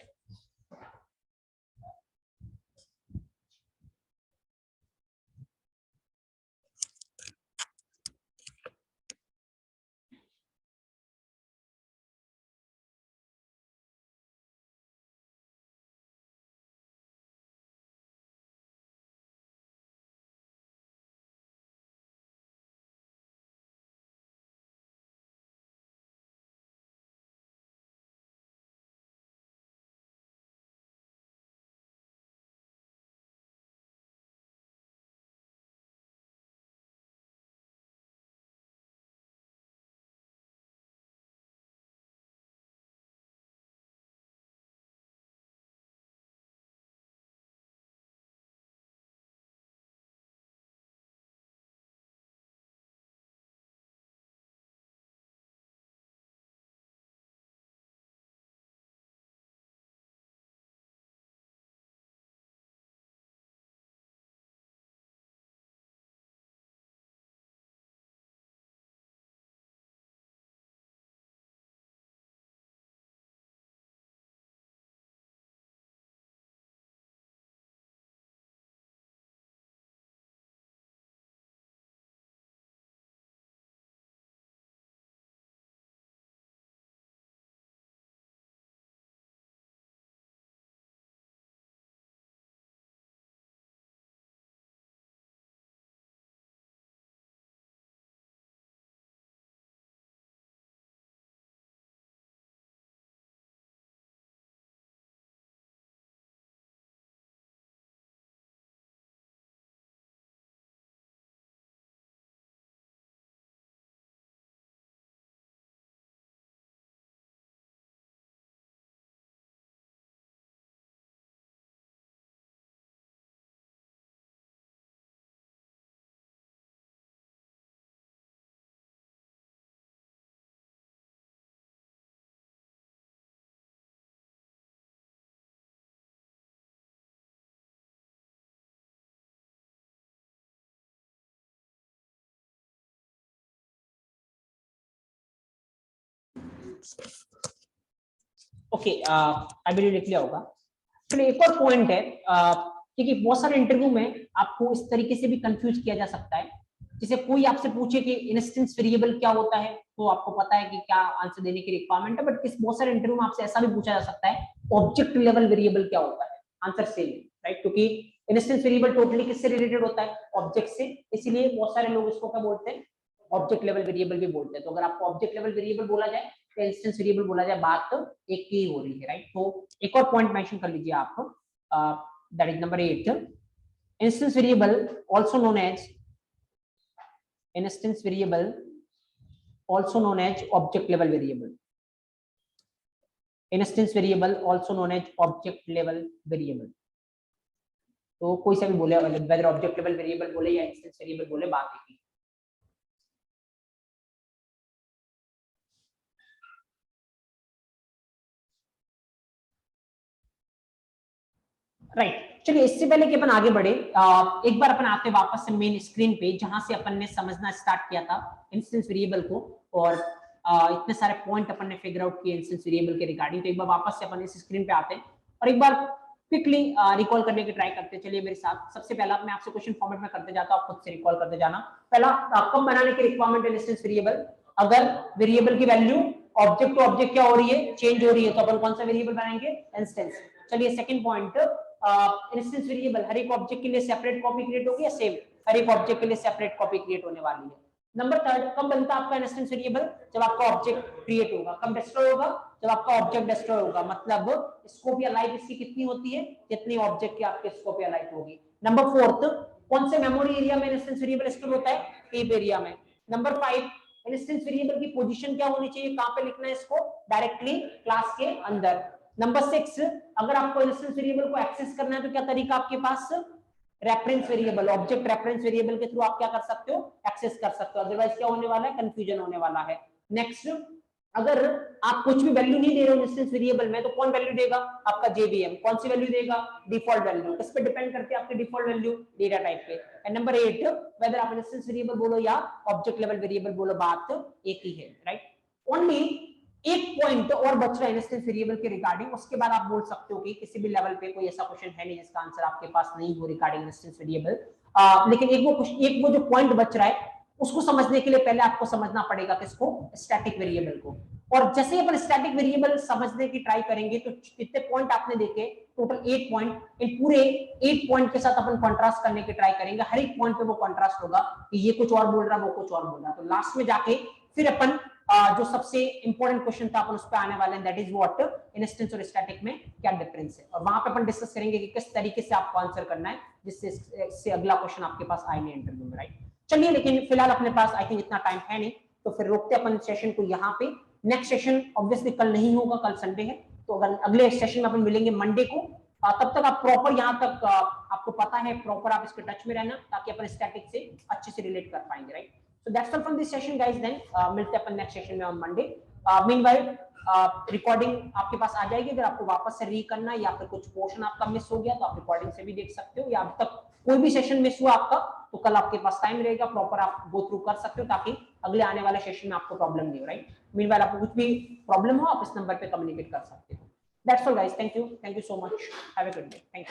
Speaker 1: ओके, आई बिलीव लिख लिया होगा। चलिए एक और पॉइंट है, क्योंकि बहुत सारे इंटरव्यू में आपको इस तरीके से भी कंफ्यूज किया जा सकता है, जैसे कोई आपसे पूछे कि इंस्टेंस वेरिएबल क्या होता है, तो आपको पता है कि क्या आंसर देने की रिक्वायरमेंट है, बट किस बहुत सारे इंटरव्यू में आपसे ऐसा भी पूछा जा सकता है ऑब्जेक्ट लेवल वेरिएबल क्या होता है, आंसर सेम, राइट, क्योंकि इंस्टेंस वेरिएबल टोटली किससे रिलेटेड होता है, ऑब्जेक्ट से, इसीलिए बहुत सारे लोग इसको क्या बोलते हैं, ऑब्जेक्ट लेवल वेरिएबल भी बोलते हैं। तो अगर आपको ऑब्जेक्ट लेवल वेरिएबल बोला जाए या इंस्टेंस वेरिएबल बोला जाए, बात तो एक ही हो रही है, राइट। तो एक और पॉइंट मेंशन कर लीजिए आप, that is number 8, instance variable also known as instance variable also known as object level variable, instance variable also known as object level variable। तो कोई सा भी बोले, वेदर ऑब्जेक्ट लेवल वेरिएबल बोले या इंस्टेंस वेरिएबल बोले, बात एक ही। राइट, चलिए इससे पहले कि अपन आगे बढ़े, एक बार अपन आते वापस से मेन स्क्रीन पे, जहां से अपन ने समझना स्टार्ट किया था इंस्टेंस वेरिएबल को, और इतने सारे पॉइंट अपन ने फिगर आउट किए इंस्टेंस वेरिएबल के रिगार्डिंग। तो एक बार वापस से अपन इस स्क्रीन पे आते हैं और एक बार क्विकली रिकॉल करने की ट्राई करते हैं। चलिए मेरे साथ, सबसे पहला मैं आपसे क्वेश्चन फॉर्मेट में करते जाता हूं, आप खुद से रिकॉल करते जाना। पहला, कब बनाने की रिक्वायरमेंट है इंस्टेंस वेरिएबल, अगर वेरिएबल की वैल्यू ऑब्जेक्ट टू ऑब्जेक्ट क्या हो रही है, चेंज हो रही है, तो अपन कौन सा वेरिएबल बनाएंगे, इंस्टेंस। चलिए सेकंड पॉइंट, इंस्टेंस वेरिएबल हर एक ऑब्जेक्ट के लिए सेपरेट कॉपी क्रिएट होगी या सेम, हर एक ऑब्जेक्ट के लिए सेपरेट कॉपी क्रिएट होने वाली है। नंबर थर्ड, कब बनता है आपका इंस्टेंस वेरिएबल, जब आपका ऑब्जेक्ट क्रिएट होगा। कब डिस्ट्रॉय होगा, जब आपका ऑब्जेक्ट डिस्ट्रॉय होगा, मतलब स्कोप या लाइफ इसकी कितनी होती है, जितनी ऑब्जेक्ट की आपके स्कोप या लाइफ होगी। नंबर फोर्थ, कौन से मेमोरी एरिया में इंस्टेंस वेरिएबल स्टोर होता है, हीप एरिया में। नंबर फाइव, इंस्टेंस वेरिएबल की पोजीशन क्या होनी चाहिए, कहां पे लिखना है इसको, डायरेक्टली क्लास के अंदर। नंबर 6, अगर आपको इंस्टेंस वेरिएबल को एक्सेस करना है तो क्या तरीका आपके पास, reference variable, object reference variable के थ्रू आप क्या कर सकते हो, एक्सेस कर सकते हो, अदरवाइज क्या होने वाला है, कंफ्यूजन होने वाला है। नेक्स्ट, अगर आप कुछ भी वैल्यू नहीं दे रहे हो इंस्टेंस वेरिएबल में, तो कौन वैल्यू देगा? आपका जेवीएम। कौन सी वैल्यू देगा? Default value. किस पे डिपेंड करती है आपकी डिफॉल्ट वैल्यू? डेटा टाइप पे। एंड नंबर 8, वेदर आप इंस्टेंस वेरिएबल बोलो या ऑब्जेक्ट लेवल वेरिएबल बोलो, बात एक ही है, राइट? ओनली एक पॉइंट और बच रहा है इंस्टेंस वेरिएबल के रिगार्डिंग, उसके बाद आप बोल सकते हो कि किसी भी लेवल पे कोई ऐसा क्वेश्चन है नहीं जिसका आंसर आपके पास नहीं हो रिगार्डिंग इंस्टेंस वेरिएबल। लेकिन एक वो जो पॉइंट बच रहा है उसको समझने के लिए पहले आपको समझना पड़ेगा किसको? स्टैटिक वेरिएबल को। और जैसे ही अपन स्टैटिक वेरिएबल समझने की ट्राई करेंगे तो कितने पॉइंट आपने देखे? Total 8 point. इन पूरे 8 पॉइंट के साथ अपन कॉन्ट्रास्ट करने की ट्राई करेंगे। हर एक पॉइंट पे वो कॉन्ट्रास्ट होगा कि ये कुछ और बोल रहा है, वो कुछ और बोल रहा है। तो लास्ट में जाके फिर अपन जो सबसे इंपॉर्टेंट क्वेश्चन था अपन उस पर आने वाले हैं, दैट इज व्हाट इंस्टेंस और स्टैटिक में क्या डिफरेंस है। और वहां पे अपन डिस्कस करेंगे कि किस तरीके से आपको आंसर करना है जिससे अगला क्वेश्चन आपके पास आए नहीं इंटरव्यू में, राइट? चलिए, लेकिन फिलहाल अपने पास आई थिंक इतना टाइम है नहीं, तो फिर रोकते अपन सेशन को यहाँ पे। नेक्स्ट सेशन ऑब्वियसली कल नहीं होगा, कल संडे है, तो अगर अगले सेशन में अपन मिलेंगे मंडे को। तब तक आप प्रॉपर यहाँ तक आपको पता है, प्रॉपर आप इसके टच में रहना ताकि अपन स्टैटिक से अच्छे से रिलेट कर पाएंगे, right? So that's all from this session guys, then मिलते हैं अपन नेक्स्ट सेशन में ऑन मंडे। मीनवाइल रिकॉर्डिंग आपके पास आ जाएगी, अगर आपको वापस से री करना या फिर कुछ पोर्शन आपका मिस हो गया तो आप रिकॉर्डिंग से भी देख सकते हो, या अब तक कोई भी सेशन मिस हुआ आपका तो कल आपके पास टाइम रहेगा, प्रॉपर आप गो थ्रू कर सकते हो ताकि अगले आने वाले सेशन में आपको प्रॉब्लम नहीं हो, राइट? मीनवाइल आपको कुछ भी प्रॉब्लम हो आप इस नंबर पे कम्युनिकेट कर सकते हो। That's all guys, thank you so much, have a good day, thank you.